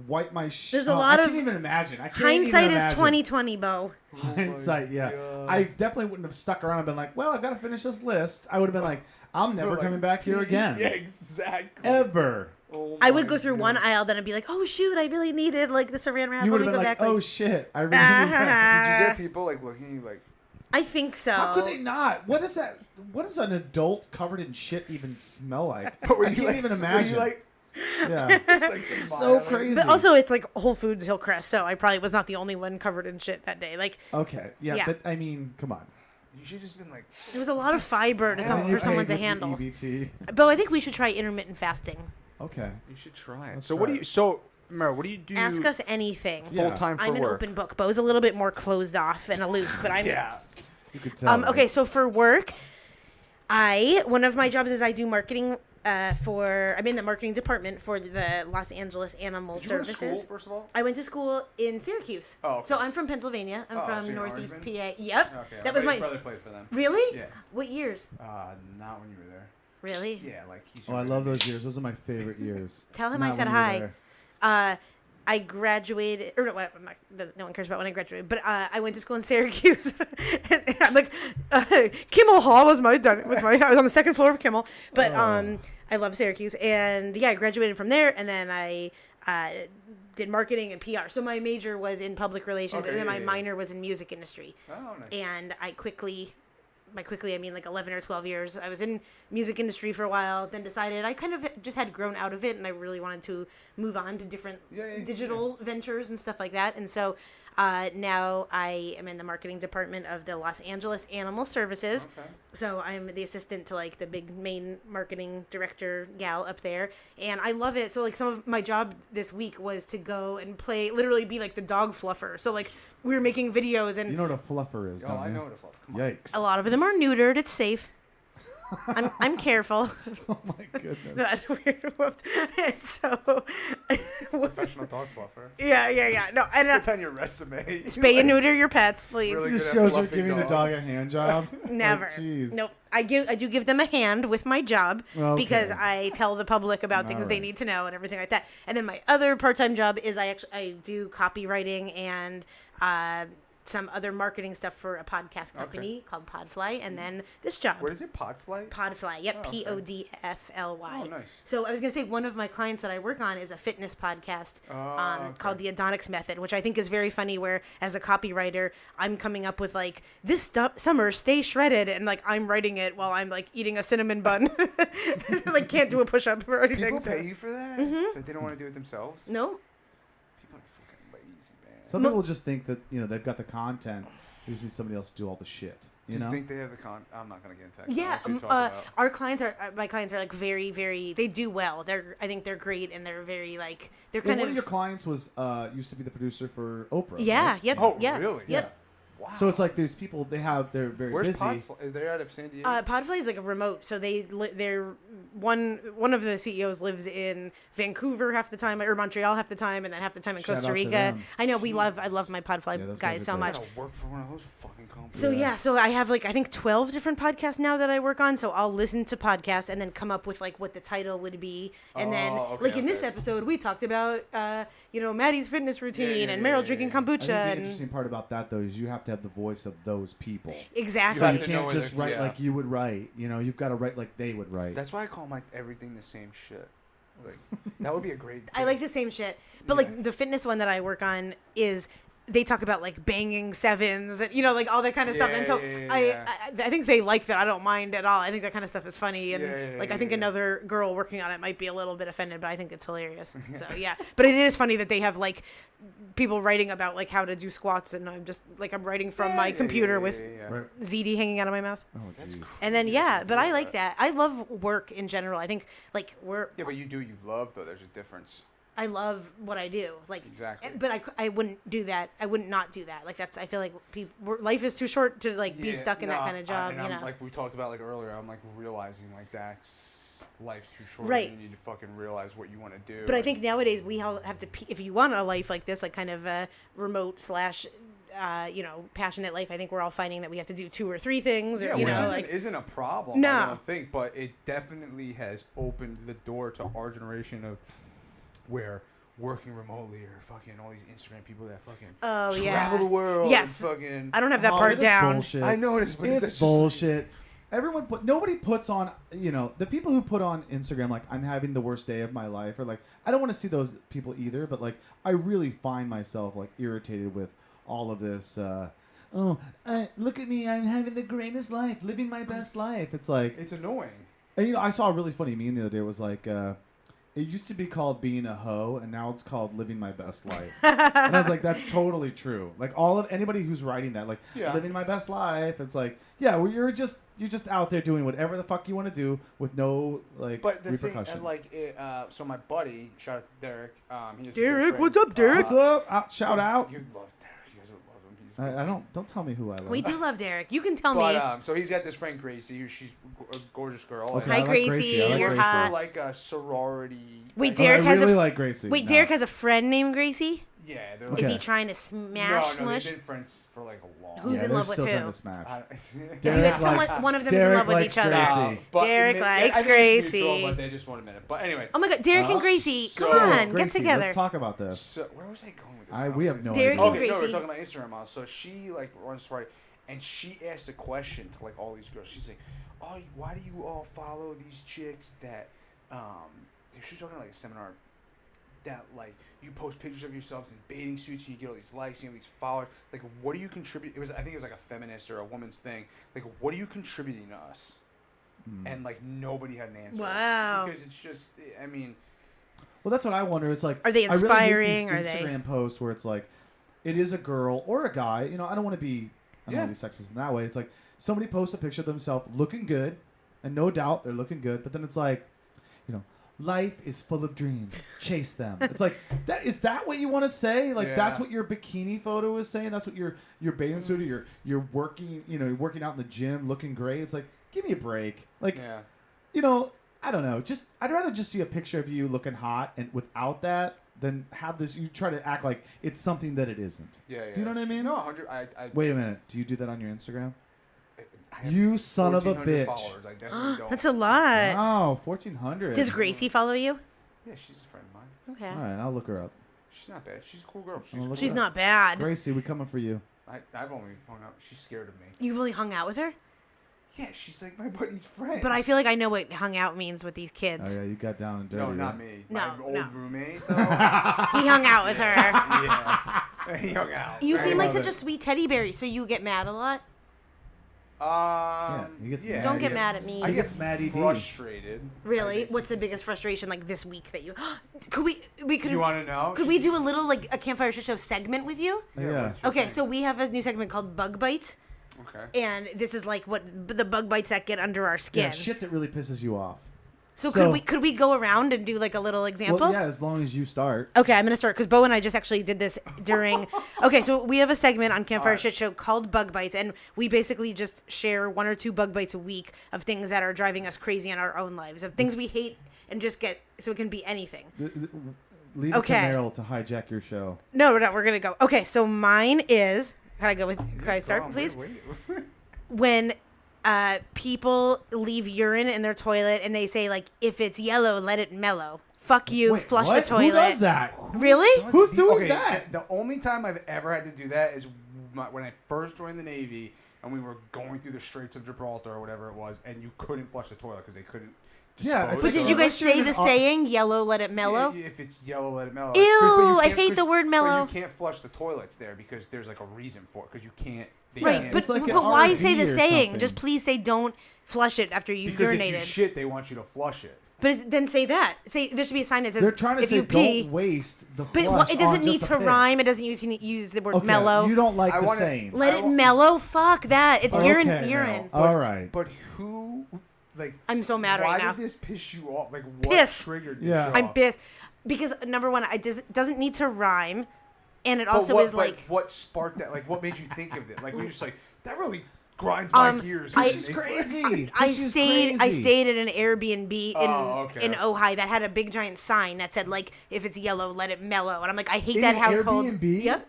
wiped my. There's a lot I of- can't even imagine. I can't Hindsight even is imagine. 20/20, Bo. Hindsight, yeah. God. I definitely wouldn't have stuck around and been like, well, I've got to finish this list. I would have been like, I'm never Like, coming back here again. Yeah, exactly. Ever. Oh I would my go through one God. aisle, then I'd be like, oh shoot, I really needed like the saran wrap. You Let would me have go been like, back. oh Like, shit, I really need that. Did you get people like looking at you like? I think so. How could they not? What is that? What does an adult covered in shit even smell like? Were I you can't like, even were you imagine. like, Yeah. just, like, So smiling? crazy. But also, it's like Whole Foods Hillcrest, so I probably was not the only one covered in shit that day. Like, Okay. Yeah, Yeah. but I mean, come on. You should just been like. there was a lot of fiber to And some, And for you someone paid to with your handle. EBT. Bo, I think we should try intermittent fasting. Okay. You should try it. Let's So try what do it. you? So Meryl, what do you do? Ask us anything. Yeah. full time for I'm an work. open book. Bo's a little bit more closed off and aloof, but I'm. Yeah. You could tell. Okay, so for work, one of my jobs is I do marketing. I'm in the marketing department for the Los Angeles Animal Did you go to Services. school first of all? I went to school in Syracuse. Oh, okay. So I'm from Pennsylvania. I'm Oh, so from you're Northeast Orangeman? PA. Yep. Okay. That was my. brother plays for them. Really? Yeah. What years? Not when you were there. Really? Yeah, like he's. Oh, I love those years. Those are my favorite years. Tell him Not I said when you were hi. there. I graduated, or no one cares about when I graduated, but I went to school in Syracuse. And I'm like, Kimmel Hall was I was on the second floor of Kimmel, but I love Syracuse, and yeah, I graduated from there, and then I did marketing and PR. So my major was in public relations, Okay, and then yeah, my yeah. minor was in music industry, Oh, nice. and I quickly by quickly I mean like 11 or 12 years. I was in music industry for a while, then decided I kind of just had grown out of it, and I really wanted to move on to different digital ventures and stuff like that. And so now I am in the marketing department of the Los Angeles Animal Services. Okay. So I'm the assistant to like the big main marketing director gal up there, and I love it. So like some of my job this week was to go and literally be like the dog fluffer. So like we were making videos, and You know what a fluffer is, Oh, don't I you? know what a fluff. Come on. Yikes. a lot of them are neutered. It's safe. I'm careful. Oh my goodness. That's weird. Whoops. And so, Professional dog fluffer. yeah. No, and Put on your resume. spay and neuter your pets, please. Really It just good at shows you're fluffing giving the dog. dog a hand job. Never. Like, jeez. Nope. I do give them a hand with my job Okay. because I tell the public about things they Alright. need to know and everything like that. And then my other part-time job is I do copywriting and some other marketing stuff for a podcast company called Podfly, and then this job. What is it? Podfly? Podfly. Yep, Oh, okay. Podfly. Oh, nice. So I was gonna say one of my clients that I work on is a fitness podcast Okay. called the Adonics Method, which I think is very funny. Where as a copywriter, I'm coming up with like this summer stay shredded, and like I'm writing it while I'm like eating a cinnamon bun, like can't do a push up or anything. People so- pay you for that? That they don't want to do it themselves? No. People are fucking lazy, man. Some people just think that, they've got the content. They just need somebody else to do all the shit. You Do know? you think they have the I'm not going to get into that. Yeah, What you're talking about. our clients are my clients are like very, very. They do well. I think they're great, and they're very like they're Well, kind one of. of your clients was used to be the producer for Oprah. Yeah. right? Yep. Oh, yeah. really? Yep. Wow. So it's like there's people they're very Where's busy. Podfly? Is they out of San Diego? Podfly is like a remote, so they're one of the CEOs lives in Vancouver half the time, or Montreal half the time, and then half the time in Shout out Costa to Rica. them. I know I love my Podfly Yeah, those guys guys are so great. much. I gotta work for one of those fucking companies. So so I have like I think 12 different podcasts now that I work on. So I'll listen to podcasts and then come up with like what the title would be, and then okay, like in this okay. episode we talked about Maddie's fitness routine and Meryl drinking I kombucha. think the and interesting part about that though is you have to have the voice of those people. Exactly. So have you to know can't where just they're- write yeah. like you would write. You've got to write like they would write. That's why I call everything the same shit. Like, that would be a great I like the same shit, but like the fitness one that I work on is they talk about like banging sevens and like all that kind of stuff. And so Yeah. I think they like that. I don't mind at all. I think that kind of stuff is funny, and I think yeah. another girl working on it might be a little bit offended, but I think it's hilarious. So yeah, but it is funny that they have like people writing about like how to do squats, and I'm just like I'm writing from my computer with Right. ZD hanging out of my mouth. Oh, That's geez. crazy. And then that but they I do like that. I love work in general. I think like Yeah, but you love though. There's a difference. I love what I do. Like Exactly. But I wouldn't do that. I would not do that. Like I feel like life is too short to like be stuck in that kind of job. I'm, like we talked about like earlier, I'm like realizing like that's life's too short. Right. You need to fucking realize what you want to do. But I think nowadays we all have to. If you want a life like this, like kind of a remote slash, passionate life, I think we're all finding that we have to do 2 or 3 things. Or, yeah, you which know, isn't a problem. No. I don't think, but it definitely has opened the door to our generation of where working remotely or fucking all these Instagram people that fucking travel the world. Yes. And fucking. I don't have that Oh, part it is down. Bullshit. I know it is, but It's that's just- bullshit. Nobody puts on, the people who put on Instagram, like, I'm having the worst day of my life, or like, I don't want to see those people either, but like, I really find myself like irritated with all of this, look at me, I'm having the greatest life, living my best life. It's like, It's annoying. and, I saw a really funny meme the other day. It was like, it used to be called being a hoe, and now it's called living my best life. And I was like, that's totally true. Like anybody who's writing that, like living my best life, it's like, yeah, well, you're just out there doing whatever the fuck you want to do with no like But the repercussion. thing, so my buddy, shout out to Derek. He is a Derek, good what's friend. up, Derek? What's up? Shout out. You love Derek. You guys would love him. He's a good I don't tell me who I love. We do love Derek. You can tell But me. so he's got this friend Gracie, she's a gorgeous girl. Okay, and Hi, I like Gracie, Gracie. I like you're Gracie. hot. for like a sorority. Wait, like- Derek I has really a like Gracie. Wait, No. Derek has a friend named Gracie. Yeah, they're Okay. Is he trying to smash no, Smush? they've been friends for like a long. Who's yeah, in they're love with still who? trying to smash. Derek likes- one of them is in Derek love with likes each other. Gracie. Derek likes I think it's Gracie. mutual, but they just want a minute. But anyway. Oh my God, Derek and Gracie, so- come on, Gracie, get together. Let's talk about this. So where was I going with this? We have no Derek idea. and Okay, no, we're Gracie. talking about Instagram models. So she like runs sorority, and she asked a question to like all these girls. She's like, "Oh, why do you all follow these chicks that?" She was talking like a seminar. that like you post pictures of yourselves in bathing suits and you get all these likes and you have these followers. Like, what do you contribute? I think it was like a feminist or a woman's thing. Like, what are you contributing to us? And like nobody had an answer. Wow. Because it's just, I mean. Well, that's what I wonder. It's like, are they inspiring? I really hate these Instagram posts where it's like, it is a girl or a guy. You know, I don't want to be sexist in that way. It's like somebody posts a picture of themselves looking good, and no doubt they're looking good. But then it's like, you know, life is full of dreams. Chase them. It's like that. Is that what you want to say? Like that's what your bikini photo is saying. That's what your bathing suit or you're working. You know, you're working out in the gym, looking great. It's like, give me a break. Like, you know. I don't know. I'd rather just see a picture of you looking hot and without that than have this. You try to act like it's something that it isn't. Yeah. Do you know what I mean? No, 100. Wait a minute. Do you do that on your Instagram? You son of a bitch. Followers. I definitely don't. That's a lot. Wow, 1,400. Does Gracie follow you? Yeah, she's a friend of mine. Okay. All right, I'll look her up. She's not bad. She's a cool girl. She's not bad. Gracie, we coming for you. I've only hung out. She's scared of me. You've only hung out with her? Yeah, she's like my buddy's friend. But I feel like I know what hung out means with these kids. Oh, yeah, you got down and dirty. No, not me. No, my old roommate, though. He hung out with her. Yeah. He hung out. You I seem like love such a sweet teddy bear, so you get mad a lot? He gets mad. Don't get mad at me. I get frustrated. Really? What's the biggest frustration like this week that you... could we could... You want to know? Could we do a little like a Campfire Show segment with you? Yeah. Okay, so we have a new segment called Bug Bites. Okay. And this is like what the bug bites that get under our skin. Yeah, shit that really pisses you off. So could we go around and do like a little example? Well, yeah, as long as you start. Okay, I'm gonna start because Beau and I just actually did this during. Okay, so we have a segment on Campfire Shit Show called Bug Bites, and we basically just share 1 or 2 bug bites a week of things that are driving us crazy in our own lives, of things we hate, and just get so it can be anything. Leave it to Meryl to hijack your show. No, we're gonna go. Okay, so mine is. Can I go with? Can I start, please? Wait. When people leave urine in their toilet and they say like, if it's yellow, let it mellow. Fuck you, flush the toilet. Who does that? Really? Who's doing that? The only time I've ever had to do that is when I first joined the Navy and we were going through the Straits of Gibraltar or whatever it was, and you couldn't flush the toilet because they couldn't. Yeah, but did you guys say the saying, yellow, let it mellow? Yeah, if it's yellow, let it mellow. Ew, I hate the word mellow. But you can't flush the toilets there because there's like a reason for it because you can't. Right, but like why say the R&B or saying? something. Just please say don't flush it after you've because urinated. if you shit, they want you to flush it. But then say that. Say there should be a sign that says They're trying to if say you pee. don't waste the But flush it doesn't on need just to a piss. rhyme. It doesn't use the word Okay, mellow. You don't like the saying. Let it mellow. Fuck that. It's urine. No. All right. But who, like? I'm so mad right now. Why did this piss you off? Like what triggered this? Yeah. I'm pissed because number one, it doesn't need to rhyme, and it But also is like what sparked that? Like what made you think of it? Like you're just like that really grinds my gears. This is crazy. I stayed at an Airbnb in Ojai that had a big giant sign that said like if it's yellow, let it mellow, and I'm like I hate that household. Airbnb? Yep.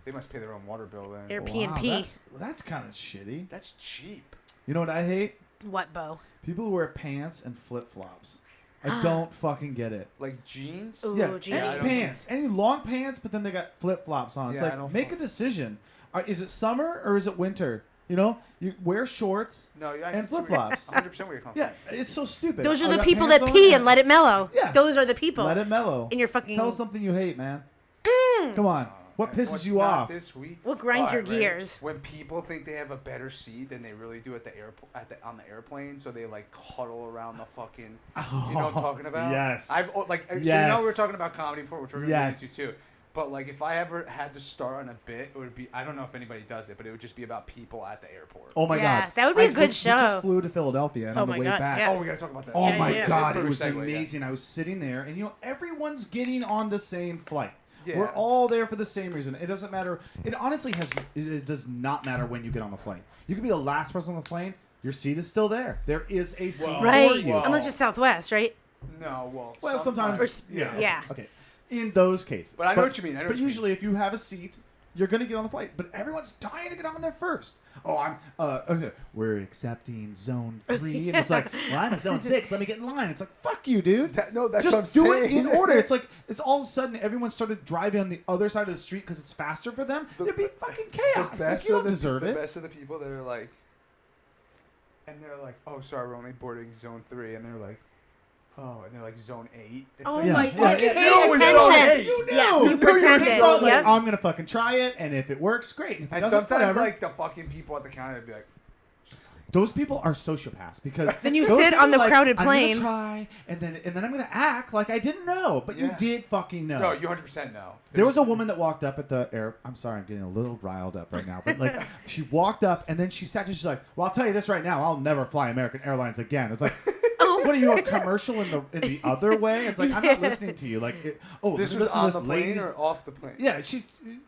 They must pay their own water bill then. Airbnb. That's kind of shitty. That's cheap. You know what I hate? What, Beau? People who wear pants and flip flops. I don't fucking get it. Like jeans? Ooh, Yeah, jeans. any pants, any long pants, but then they got flip flops on. It's like make a decision. Is it summer or is it winter? You know, you wear shorts and flip flops. 100% where you're coming Yeah, it's so stupid. Those are I the got people pants that on, pee and let it mellow. Yeah. Those are the people. Let it mellow. In your fucking. Tell us something you hate, man. Come on. What pisses you off? This week? What grinds your gears? When people think they have a better seat than they really do at the on the airplane, so they like huddle around the fucking. You know what I'm talking about? Yes. So now we're talking about comedy before, which we're gonna get into too. But like, if I ever had to start on a bit, it would be, I don't know if anybody does it, but it would just be about people at the airport. Oh my God. Yes, that would be a good show. We just flew to Philadelphia, and on the way back. Yeah. Oh, we gotta talk about that. Oh my God, it was segue, amazing. I was sitting there, and everyone's getting on the same flight. Yeah. We're all there for the same reason. It doesn't matter. It honestly it does not matter when you get on the plane. You could be the last person on the plane. Your seat is still there. There is a seat for right. you. Unless it's Southwest, right? No, well, sometimes. Yeah. Okay. In those cases. But I know what you mean. But usually, if you have a seat, you're going to get on the flight. But everyone's dying to get on there first. Oh, okay. We're accepting zone 3. And it's like, well, I'm in zone 6. Let me get in line. It's like, fuck you, dude. That's just what I'm do saying. it in order. It's like, it's all of a sudden, everyone started driving on the other side of the street because it's faster for them. There'd be fucking chaos. You don't deserve it. The best of the people that are like, and they're like, oh, sorry, we're only boarding zone 3. And they're like, Oh, and they're like zone 8. It's Oh like, my Yeah. god! Yeah. Pay You knew it was attention. you knew. Yes, you You pretend knew it. so, Like, Yep. I'm gonna fucking try it, and if it works, great. And if it And doesn't, sometimes whatever. like the fucking people at the counter would be like, Those people are sociopaths because Then you those sit people on the are like, crowded I'm plane. gonna try, and then I'm gonna act like I didn't know, but you Yeah. did fucking know. no, you 100% know. There was a woman that walked up at the air. I'm sorry, I'm getting a little riled up right now, but like she walked up and then she sat and she's like, "Well, I'll tell you this right now, I'll never fly American Airlines again." It's like, what are you, a commercial in the other way? It's like I'm not listening to you. Like, This was on the plane or off the plane? Yeah,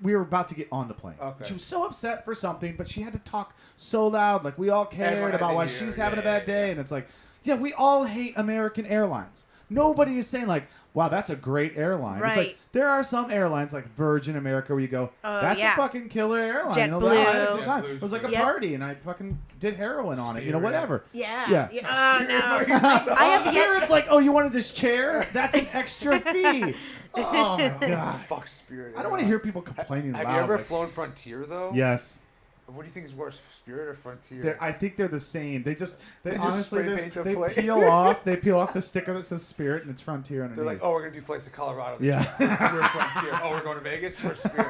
we were about to get on the plane. Okay. She was so upset for something, but she had to talk so loud. Like, we all cared Everyone had about to why hear. she's having a Yeah, bad day. And it's like, yeah, we all hate American Airlines. Nobody is saying, like, wow, that's a great airline. It's Right. like, there are some airlines, like Virgin America, where you go, Oh, that's yeah. a fucking killer airline. JetBlue. You know, that I had a good time. JetBlue's It was like a great. Yep. party, and I fucking did heroin on it. You know, Spirit. whatever. Yeah. Yeah. Oh no! Spirit I have to Here get. it's like, oh, you wanted this chair? That's an extra fee. Oh, my God. Fuck Spirit. I don't want to hear people complaining Have loud. you ever like, flown Frontier though? yes. What do you think is worse, Spirit or Frontier? I think they're the same. They just just honestly spray paint the they plate. peel off the sticker that says Spirit and it's Frontier underneath. They're like, oh, we're gonna do flights to Colorado. Yeah. We're Frontier. Oh, we're going to Vegas. We're Spirit.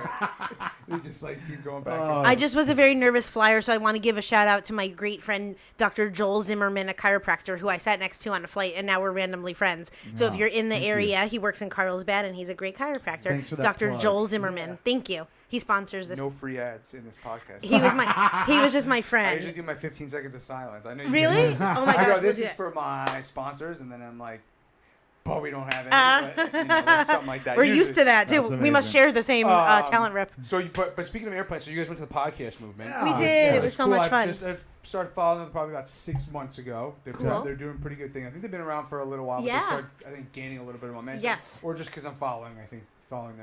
They just like keep going back. Oh. And I just was a very nervous flyer, so I want to give a shout out to my great friend, Dr. Joel Zimmerman, a chiropractor who I sat next to on a flight, and now we're randomly friends. So if Wow. you're in the Thank area, he works in Carlsbad, and he's a great chiropractor. Thanks for that Dr. plug. Joel Zimmerman. Yeah. Thank you. He sponsors this. no free ads in this podcast. He was just my I friend. usually do my 15 seconds of silence. I know you Really? do. Oh my I go, gosh, this we'll do is that. for my sponsors, and then I'm like, but we don't have any. But, you know, like something like that. We're Usually- used to that too. That's We must amazing. share the same talent rep. So, but speaking of airplanes, so you guys went to the podcast movement. Yeah. We Oh, did. yeah. It was It's so cool. much I fun. just started following them probably about 6 months ago. Cool. They're doing a pretty good thing. I think they've been around for a little while. But Yeah. they started, I think, gaining a little bit of momentum. Yes. Or just because I'm following them,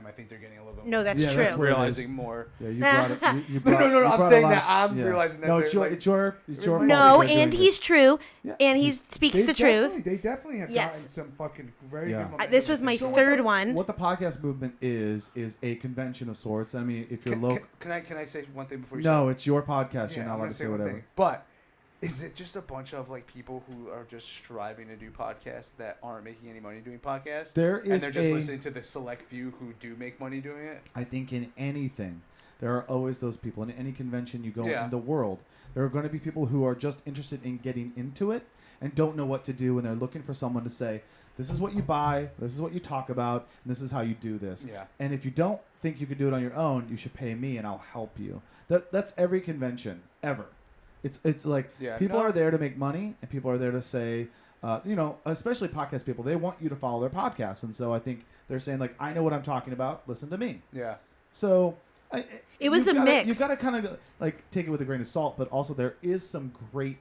I think they're getting a little bit. No, that's Yeah, true. that's where it is. realizing more. Yeah, you brought it. You No, brought, no, no, you I'm brought a saying lot that of- I'm yeah. realizing that No, they're, it's your like- it's your fault. No, that you're and doing he's this. true, Yeah. and he speaks the truth. They definitely have Yes. gotten some fucking very Yeah. good momentum. This was my So third one. What the podcast movement is a convention of sorts. I mean, if you're local, Can I say one thing before you no, say it's your podcast. You're Yeah, not I'm allowed gonna to say say one whatever. thing. But is it just a bunch of like people who are just striving to do podcasts that aren't making any money doing podcasts? There and is they're just listening to the select few who do make money doing it. I think in anything, there are always those people. In any convention you go Yeah. in the world, there are going to be people who are just interested in getting into it and don't know what to do, and they're looking for someone to say, this is what you buy, this is what you talk about, and this is how you do this. Yeah. And if you don't think you could do it on your own, you should pay me and I'll help you. That's every convention ever. It's like Yeah, people no. are there to make money, and people are there to say, especially podcast people, they want you to follow their podcasts. And so I think they're saying, like, I know what I'm talking about, listen to me. Yeah. So It was you've a gotta- mix. You've got to kind of like take it with a grain of salt, but also there is some great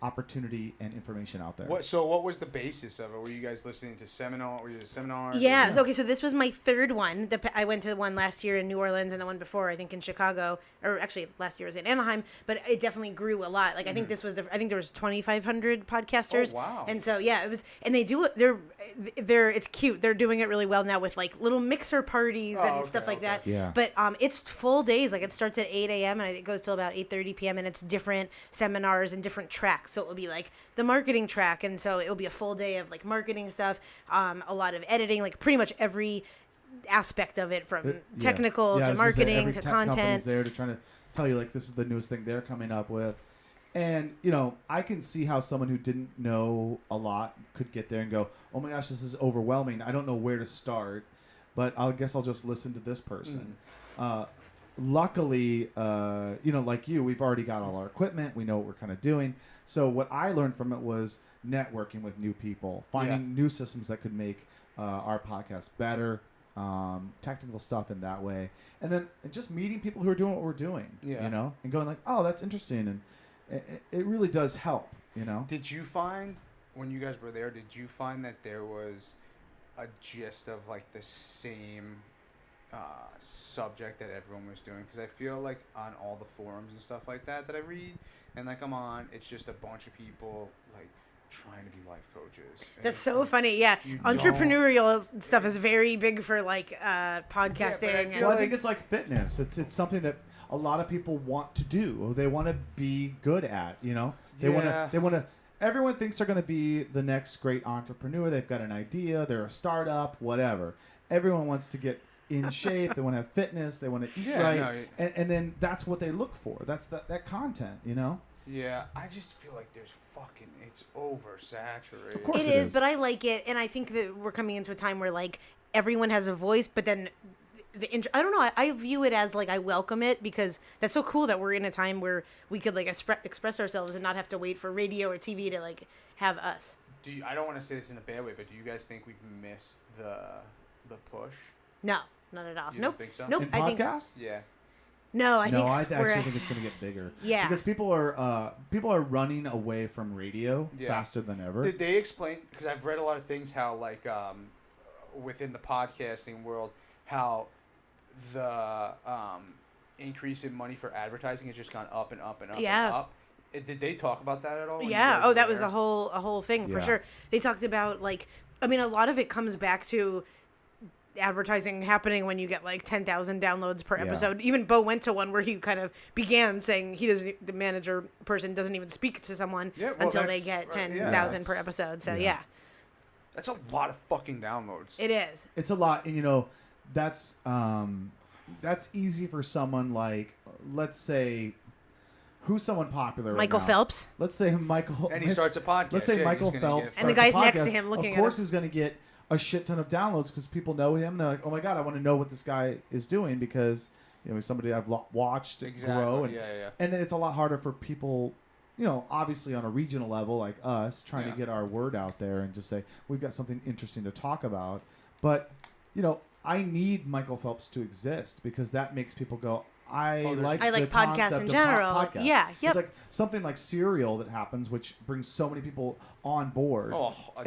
opportunity and information out there. What was the basis of it? Were you guys listening to seminar? Were you a seminar? Yeah. Okay. So this was my third one. I went to the one last year in New Orleans and the one before, I think, in Chicago. Or actually, last year was in Anaheim. But it definitely grew a lot. Like I think this was I think there was 2,500 podcasters. Oh, wow. And so yeah, it was. And they do it. They're it's cute. They're doing it really well now with like little mixer parties and okay, stuff like okay. that. Yeah. But it's full days. Like it starts at 8 a.m. and it goes till about 8:30 p.m. And it's different seminars and different tracks. So it will be like the marketing track, and so it'll be a full day of like marketing stuff, a lot of editing, like pretty much every aspect of it, from technical Yeah, I to was gonna say, marketing every to tech company's content. there to try to tell you like this is the newest thing they're coming up with. And I can see how someone who didn't know a lot could get there and go, oh my gosh, this is overwhelming, I don't know where to start, but I guess I'll just listen to this person. Luckily, like you, we've already got all our equipment. We know what we're kind of doing. So what I learned from it was networking with new people, finding new systems that could make our podcast better, technical stuff in that way, and then just meeting people who are doing what we're doing, and going like, oh, that's interesting, and it really does help, Did you find, when you guys were there, did you find that there was a gist of like the same subject that everyone was doing? Because I feel like on all the forums and stuff like that I read and like I'm on, it's just a bunch of people like trying to be life coaches. And That's it's so like, funny. Yeah, you don't- entrepreneurial stuff is very big for like podcasting. Yeah, but I and feel Well, I think it's like fitness. It's something that a lot of people want to do. Or they want to be good at. They Yeah. want to everyone thinks they're going to be the next great entrepreneur. They've got an idea. They're a startup, whatever. Everyone wants to get in shape. They want to have fitness. They want to eat right. No, And then that's what they look for. That's that content, you know? Yeah, I just feel like it's oversaturated. Of course It is, but I like it, and I think that we're coming into a time where like everyone has a voice, but then I don't know. I view it as like I welcome it because that's so cool that we're in a time where we could like express ourselves and not have to wait for radio or TV to like have us. I don't want to say this in a bad way, but do you guys think we've missed the push? No, not at all. You Nope. don't think so? Nope. In I think podcasts? Yeah. no. I think I actually think it's going to get bigger. Yeah. Because people are running away from radio faster than ever. Did they explain? Because I've read a lot of things how like within the podcasting world how the increase in money for advertising has just gone up and up and up and up. Did they talk about that at all? Yeah. Oh, that was a whole thing for Yeah. sure. They talked about like, I mean, a lot of it comes back to advertising happening when you get like 10,000 downloads per episode. Even Beau went to one where he kind of began saying the manager person doesn't even speak to someone until they get 10,000 per episode. So yeah. That's a lot of fucking downloads. It is. It's a lot, and you know, that's easy for someone like, let's say, who's someone popular right Michael now? Phelps. Let's say Michael. And he starts a podcast. Let's say Yeah, Michael he's gonna Phelps. get- And the starts a guy's next to podcast. him looking at Of course, him. he's going to get a shit ton of downloads because people know him. They're like, oh my god, I want to know what this guy is doing because you know he's somebody I've watched grow. And, and then it's a lot harder for people. You know, obviously on a regional level like us, trying to get our word out there and just say, we've got something interesting to talk about. But, you know, I need Michael Phelps to exist because that makes people go, I like the podcasts concept in of general. podcast. Yeah, yep. It's like something like Serial that happens, which brings so many people on board.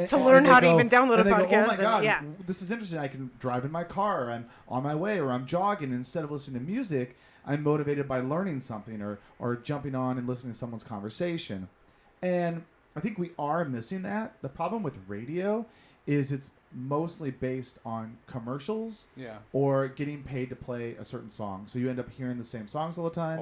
To learn how to even download a they podcast. Go, oh my and- God, yeah. this is interesting. I can drive in my car, or I'm on my way, or I'm jogging. And instead of listening to music, I'm motivated by learning something or jumping on and listening to someone's conversation. And I think we are missing that. The problem with radio is it's mostly based on commercials or getting paid to play a certain song. So you end up hearing the same songs all the time.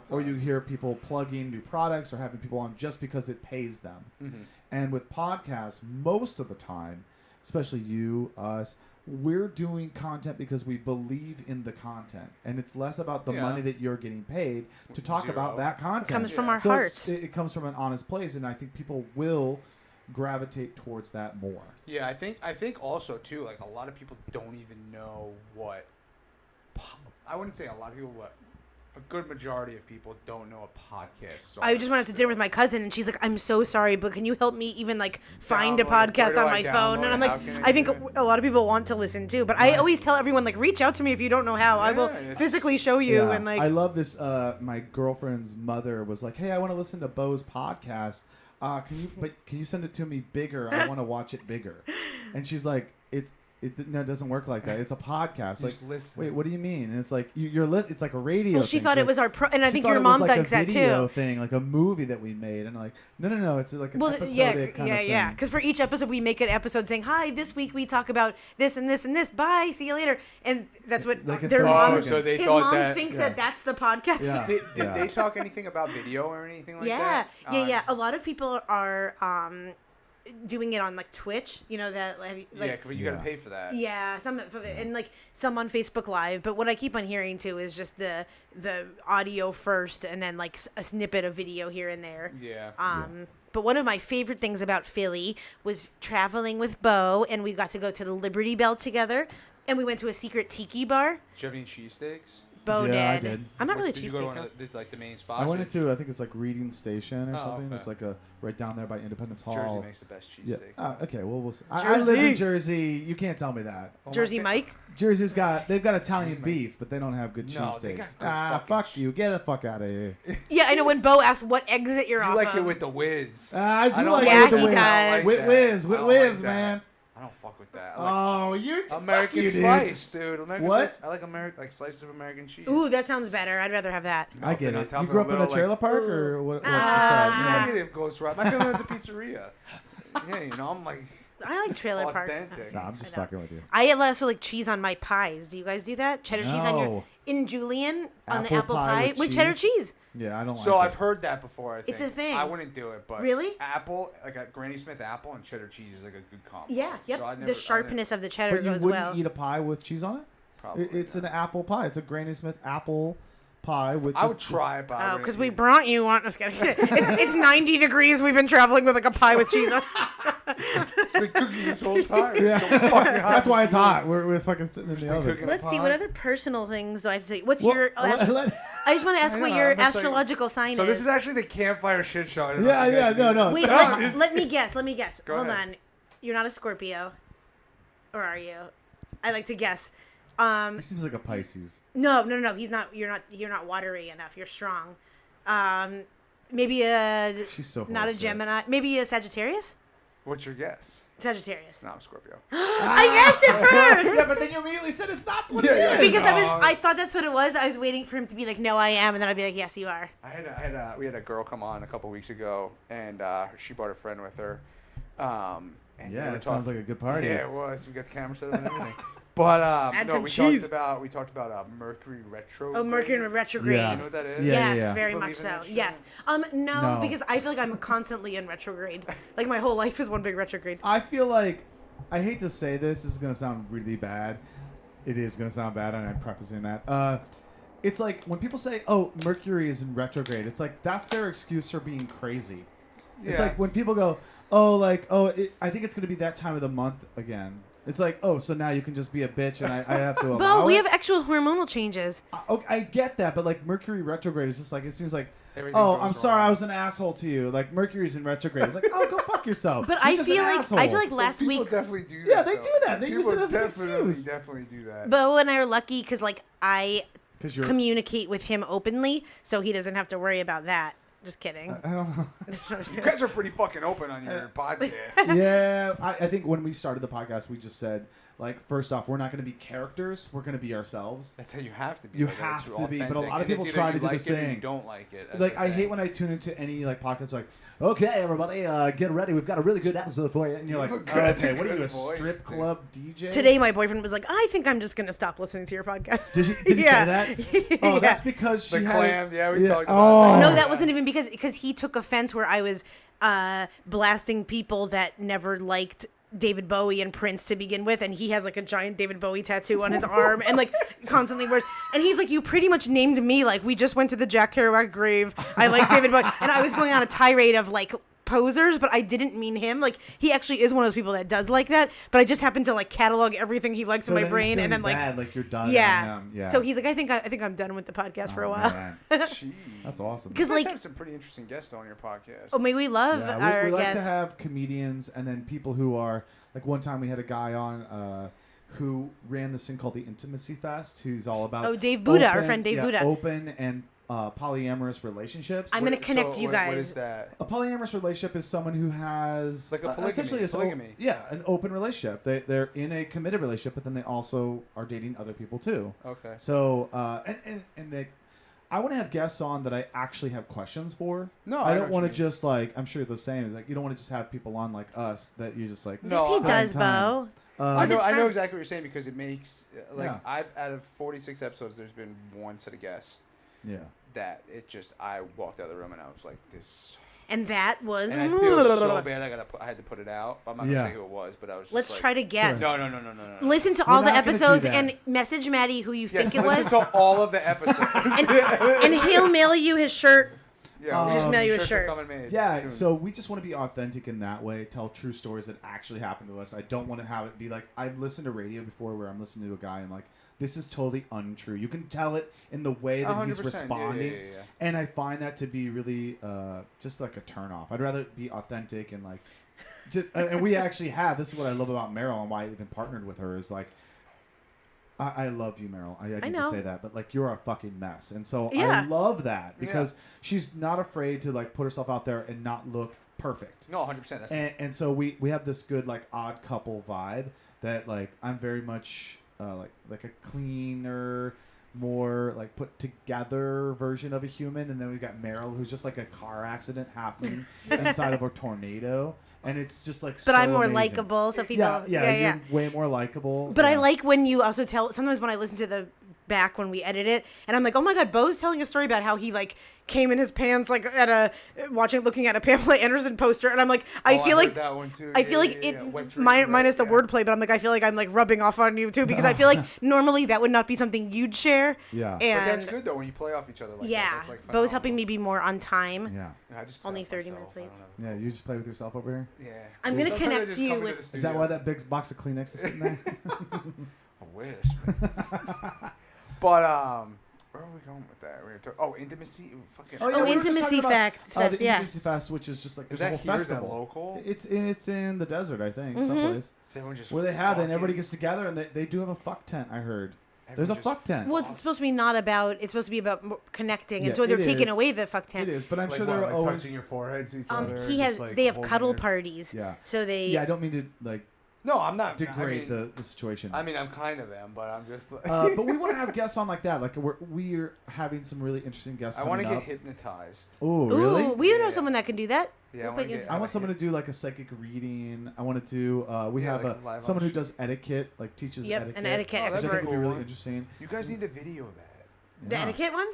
Or you hear people plugging new products or having people on just because it pays them. Mm-hmm. And with podcasts, most of the time, especially you, us, we're doing content because we believe in the content. And it's less about the money that you're getting paid to talk about that content. It comes from our So hearts. it comes from an honest place. And I think people will gravitate towards that more. Yeah, I think also too, like a lot of people don't even know what. I wouldn't say a lot of people, but a good majority of people don't know a podcast. I just went out to dinner with my cousin, and she's like, "I'm so sorry, but can you help me even like find a Download it. podcast Where on do my I phone?" download And I'm it? like, How can I I think do it? a lot of people want to listen too, but I always tell everyone like, reach out to me if you don't know how. I will Yeah, physically show you. Yeah. And like, I love this. My girlfriend's mother was like, "Hey, I want to listen to Beau's podcast. Can you send it to me bigger? I want to watch it bigger." And she's like, It doesn't work like that. It's a podcast. Like, just listen. wait, what do you mean? And it's like it's like a radio. well, she thing. thought She's it was like, our and I she think thought your it was mom like thinks a that video too. thing, like a movie that we made, and like, no, it's like an Well, episodic kind of thing. yeah. Because for each episode, we make an episode saying, "Hi, this week we talk about this and this and this. Bye, see you later." And that's what Like in their 30 mom. seconds. So they his thought mom that- thinks yeah. that that's the podcast. Yeah. Did they talk anything about video or anything like Yeah, that? yeah. A lot of people are doing it on like Twitch. You know that like But you gotta pay for that. yeah, some and like some on Facebook Live. But what I keep on hearing too is just the audio first, and then like a snippet of video here and there. Yeah. But one of my favorite things about Philly was traveling with Beau, and we got to go to the Liberty Bell together, and we went to a secret tiki bar. Did you have any cheesesteaks? Beau Yeah, I did. did. I'm not really a Did you go to cheesesteak. one girl. of the main spots? I went into I think it's like Reading Station or Oh, something. okay. It's like a right down there by Independence Hall. Jersey makes the best Yeah. cheesesteak. Okay. Well, we'll see. I live Jersey. in Jersey. You can't tell me that. Oh, my Jersey fa- Mike. They've got Italian Jersey, beef, but they don't have good No, they cheesesteaks. got good Fuck fucking you. Get the fuck out of here. Yeah, I know. When Beau asked what exit you're You off like of. it with the whiz. I do don't like Yeah, it with he the does. With whiz, with whiz, that. man. I don't fuck with that. I like Oh, you're American you, dude. slice, dude. American What? Slice. I like like slices of American cheese. Ooh, that sounds better. I'd rather have that. I get Melted on it. top You of grew up in a little, trailer like, park or what? What's Ah. that? Negative, Ghost Rock. My family owns a pizzeria. Yeah, you know, I'm like, I like trailer parks. Authentic. No, I'm just fucking with you. I also like cheese on my pies. Do you guys do that? Cheddar cheese on your No. in Julian on the Apple apple pie pie with cheddar cheese? cheese. Yeah, I don't like So it. I've heard that before. I think. It's a thing. I wouldn't do it, but Really? apple, like a Granny Smith apple and cheddar cheese is like a good combo. Yeah, yep. So I never- The sharpness of the cheddar But you goes wouldn't well. eat a pie with cheese on it? Probably. It's not. an apple pie. It's a Granny Smith apple pie with I just... would try it, but I Oh, because wouldn't we eat it. brought you one. Just kidding. It's 90 degrees. We've been traveling with like a pie with cheese on. It's been cooking this whole time. Yeah. It's so fucking hot. That's why it's hot. We're fucking sitting in the oven. cooking Let's see. pie. What other personal things do I have to say? What's Well, your? I just want to ask I what know, your I'm just like- astrological sign So is. this is actually the campfire shit show. I don't know Yeah, if you yeah, guys no, knew. no. Wait, No, let me guess. Let me guess. Go Hold ahead. on. You're not a Scorpio, or are you? I like to guess. He seems like a Pisces. No. He's not. You're not watery enough. You're strong. Maybe a. She's so full Not of a shit. Gemini. Maybe a Sagittarius. What's your guess? Sagittarius. No, I'm Scorpio. I guessed it first. Yeah, but then you immediately said it's not what Yeah, it yeah. is. Because No. I thought that's what it was. I was waiting for him to be like, "No, I am," and then I'd be like, "Yes, you are." We had a girl come on a couple weeks ago, and she brought a friend with her. And they Yeah, were it sounds talking- like a good party. Yeah, it was. We got the camera set up and everything. But Add no, some we cheese. talked about Mercury retro. Oh, Mercury retrograde. Yeah. You know what that is? Yeah, Yes, yeah. very You much believe in so. that shit? Yes. No, No. because I feel like I'm constantly in retrograde. Like my whole life is one big retrograde. I feel like, I hate to say this is going to sound really bad. It is going to sound bad, and I'm prefacing that. It's like when people say, oh, Mercury is in retrograde, it's like that's their excuse for being crazy. It's Yeah. like when people go, I think it's going to be that time of the month again. It's like, oh, so now you can just be a bitch and I have to allow But we it? have actual hormonal changes. Okay, I get that, but like Mercury retrograde is just like, it seems like, Everything oh, goes I'm sorry, wrong. I was an asshole to you. Like Mercury's in retrograde. It's like, oh, go fuck yourself. But You're I just feel an like asshole. last People week. definitely do that. Yeah, they though. do that. They use People it as an definitely, excuse. definitely do that. Bo and I are lucky because like I 'Cause you're, communicate with him openly, so he doesn't have to worry about that. Just kidding. I don't know. You guys are pretty fucking open on your podcast. Yeah, I think when we started the podcast, we just said, like, first off, we're not going to be characters. We're going to be ourselves. That's how you have to be. You like, have it's to be, but a authentic. lot of And people it's try either to you do the like it or same. You don't like it. That's Like, the I hate thing. when I tune into any, like, podcast, like, okay, everybody, get ready. We've got a really good episode for you. And you're like, have a oh, good- okay, what are good you, a voice, strip dude. club DJ? Today, my boyfriend was like, "I think I'm just gonna stop listening to your podcast." Did he Yeah. say that? Oh, Yeah. that's because she The had... clam, yeah, we talked about Oh. that. No, that wasn't even because he took offense where I was blasting people that never liked David Bowie and Prince to begin with, and he has like a giant David Bowie tattoo on his arm and like constantly wears, and he's like, "You pretty much named me, like we just went to the Jack Kerouac grave. I like David Bowie," and I was going on a tirade of like posers, but I didn't mean him. Like he actually is one of those people that does like that, but I just happened to like catalog everything he likes So in my then he's brain, and feeling then bad, like you're done. yeah. on him. Yeah. So he's like, I think I'm done with the podcast for a Oh, while. man. Jeez. That's awesome. Because You guys like, have some pretty interesting guests on your podcast. oh, maybe we love Yeah, our we like guests. to have comedians and then people who are like one time we had a guy on who ran this thing called the Intimacy Fest, who's all about Oh, Dave Buddha, our friend Dave Buddha. open and polyamorous relationships. I'm gonna connect you What guys. is that? A polyamorous relationship is someone who has Like a polygamy, essentially polygamy. an open relationship. They're in a committed relationship, but then they also are dating other people too. Okay. So and they, I want to have guests on that I actually have questions for. No, I I know don't what want you to just like, I'm sure the same is like, you don't want to just have people on like us that you just like. No, Yes, he does, time. Bo. I know, his I know friend- exactly what you're saying because it makes like Yeah. I've out of 46 episodes, there's been one set of guests Yeah. that it just I walked out of the room and I was like this, And that was. and I feel so bad. I had to put it out. I'm not gonna Yeah. say who it was, but I was. Just Let's like, try to guess. No. Listen to We're all the not gonna do episodes that. and message Maddie who you Yes, think it listen was, to all of the episodes. and he'll mail you his shirt. Yeah, Just mail you a shirts are shirt. coming made Yeah, soon. so we just want to be authentic in that way, tell true stories that actually happened to us. I don't want to have it be like, I've listened to radio before where I'm listening to a guy and like, this is totally untrue. You can tell it in the way that he's 100%, responding. yeah. And I find that to be really just like a turn off. I'd rather be authentic and like, just, and we actually have, this is what I love about Meryl and why I even partnered with her is like, I love you, Meryl. I need know. to say that, but like you're a fucking mess, and so Yeah. I love that because she's not afraid to like put herself out there and not look perfect. No, 100%. That's And so we have this good like odd couple vibe that like I'm very much like a cleaner, more like put together version of a human, and then we've got Meryl, who's just like a car accident happening inside of a tornado, and it's just like. But so I'm more amazing. likable, so people. You're way more likable. But I like when you also tell. Sometimes when I listen to the back when we edit it, and I'm like, oh my god, Beau's telling a story about how he like came in his pants like looking at a Pamela Anderson poster, and I'm like, I feel like that one too. I feel like minus the wordplay, but I'm like, I feel like I'm like rubbing off on you too, because I feel like normally that would not be something you'd share. Yeah, and but that's good though when you play off each other. Like that. That's, like, Beau's helping me be more on time. Yeah. I just only 30 minutes late. Yeah, you just play with yourself over here. Yeah. I'm gonna connect you with. Is that why that big box of Kleenex is sitting there? I wish. But where are we going with that? We're talking, intimacy. Fucking. Intimacy Fest. The Intimacy Fest, which is just like is a that whole here? festival. Is that local? It's in the desert, I think, someplace. Where they have it, and everybody gets together, and they do have a fuck tent. I heard. There's a fuck tent. Well, it's supposed to be not about. It's supposed to be about connecting, and so they're taking away the fuck tent. It is, but I'm sure they're like always touching your forehead to each other. They have cuddle parties. Yeah. So they. Yeah, I don't mean to like. No, I'm not degrade the situation. I mean, I'm kind of am, but I'm just. Like but we want to have guests on like that. Like we're having some really interesting guests. I want to get hypnotized. Oh, really? We know someone that can do that. Yeah, I want someone to do like a psychic reading. I want to do. We have like someone who does etiquette, like teaches etiquette. An etiquette expert. I think would be really interesting. You guys need to video that. The etiquette one?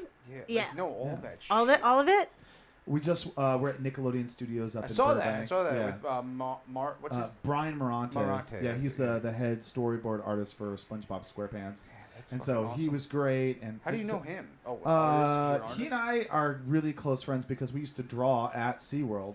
Yeah. No, all that shit. All of it? We just we're at Nickelodeon Studios up in Burbank. I saw that Yeah. with what's his Brian Morante. Yeah, he's the head storyboard artist for SpongeBob SquarePants. And so awesome. he was great. And how do you know him? He and I are really close friends because we used to draw at SeaWorld.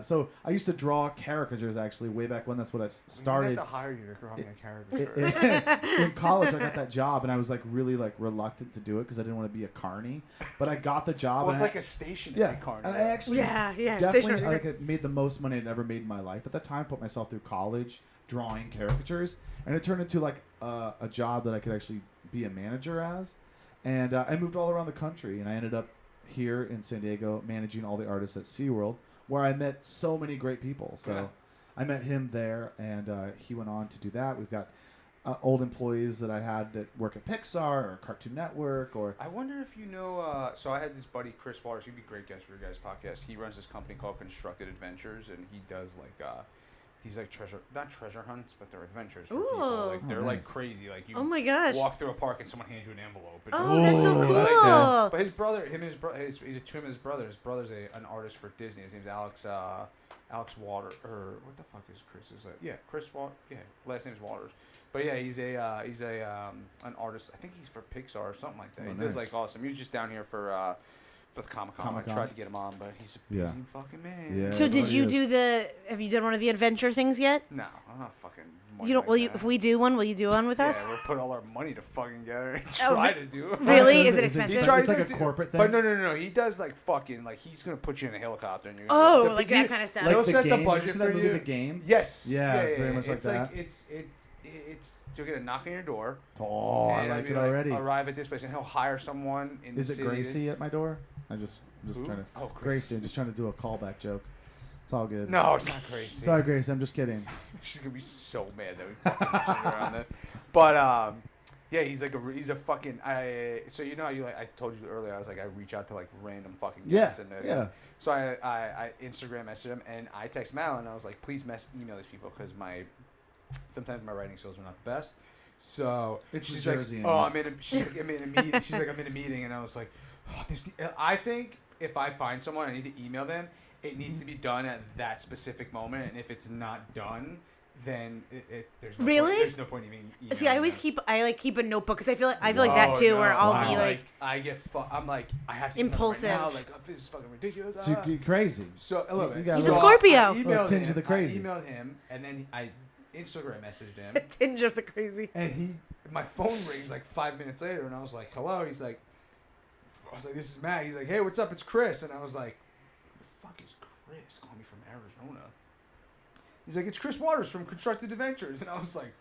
So I used to draw caricatures actually way back when. That's what I started. We have to hire you to draw me a caricature. In college, I got that job, and I was like really like reluctant to do it because I didn't want to be a carny. But I got the job. Well, it's like a stationary carny. And I actually definitely like I made the most money I'd ever made in my life at that time. Put myself through college drawing caricatures, and it turned into like a job that I could actually be a manager as. And I moved all around the country, and I ended up here in San Diego managing all the artists at SeaWorld, where I met so many great people. So I met him there, and he went on to do that. We've got old employees that I had that work at Pixar or Cartoon Network. Or I wonder if you know, so I had this buddy, Chris Waters. He'd be a great guest for your guys' podcast. He runs this company called Constructed Adventures, and he does like these like not treasure hunts, but they're adventures for people. Like they're like crazy. Like you walk through a park and someone hands you an envelope. And that's so cool. Like that. But his brother, he's a twin of his brother. His brother's an artist for Disney. His name's Alex Water, or what the fuck is Chris's? Chris Water. Yeah, last name's Waters. But yeah, he's an artist. I think he's for Pixar or something like that. He does like awesome. He was just down here for the Comic-Con. I tried to get him on, but he's a busy fucking man. Yeah, so did you have you done one of the adventure things yet? No, I'm not fucking. You don't. Will you? If we do one, will you do one with us? Yeah, we'll put all our money to fucking together and try to do it. Really? Is it expensive? It's like a corporate thing. But no. He does like fucking like he's gonna put you in a helicopter and you're. Like that kind of stuff. He'll set the budget for you. The game. Yes. Yeah, it's very much like that. It's you'll get a knock on your door. Oh, I like it already. Arrive at this place and he'll hire someone in the city. Is it Gracie at my door? I'm just trying to. Oh, Gracie. I'm just trying to do a callback joke. It's all good. No, it's not Gracie. Sorry, Gracie. I'm just kidding. She's gonna be so mad that we fucking mentioned her on that. But yeah, he's a fucking. So you know how I told you earlier. I was like I reach out to like random fucking guests. So I Instagram messaged him and I text Mal and I was like, please email these people because sometimes my writing skills are not the best. So she's like, I'm in a meeting. She's like, I'm in a meeting, and I was like, I think if I find someone, I need to email them. It needs to be done at that specific moment, and if it's not done, then there's no point, there's no point even emailing. See, I always keep a notebook because I feel like that too, where I'll be like I get I'm like I have to impulsive. Right now, like this is fucking ridiculous. So you're crazy. So a little bit. He's a Scorpio. I emailed of the crazy. I emailed him, and then I Instagram messaged him. A tinge of the crazy. And my phone rings like 5 minutes later, and I was like, hello. He's like, this is Matt. He's like, hey, what's up? It's Chris. And I was like, who the fuck is Chris? Call me from Arizona. He's like, it's Chris Waters from Constructed Adventures. And I was like,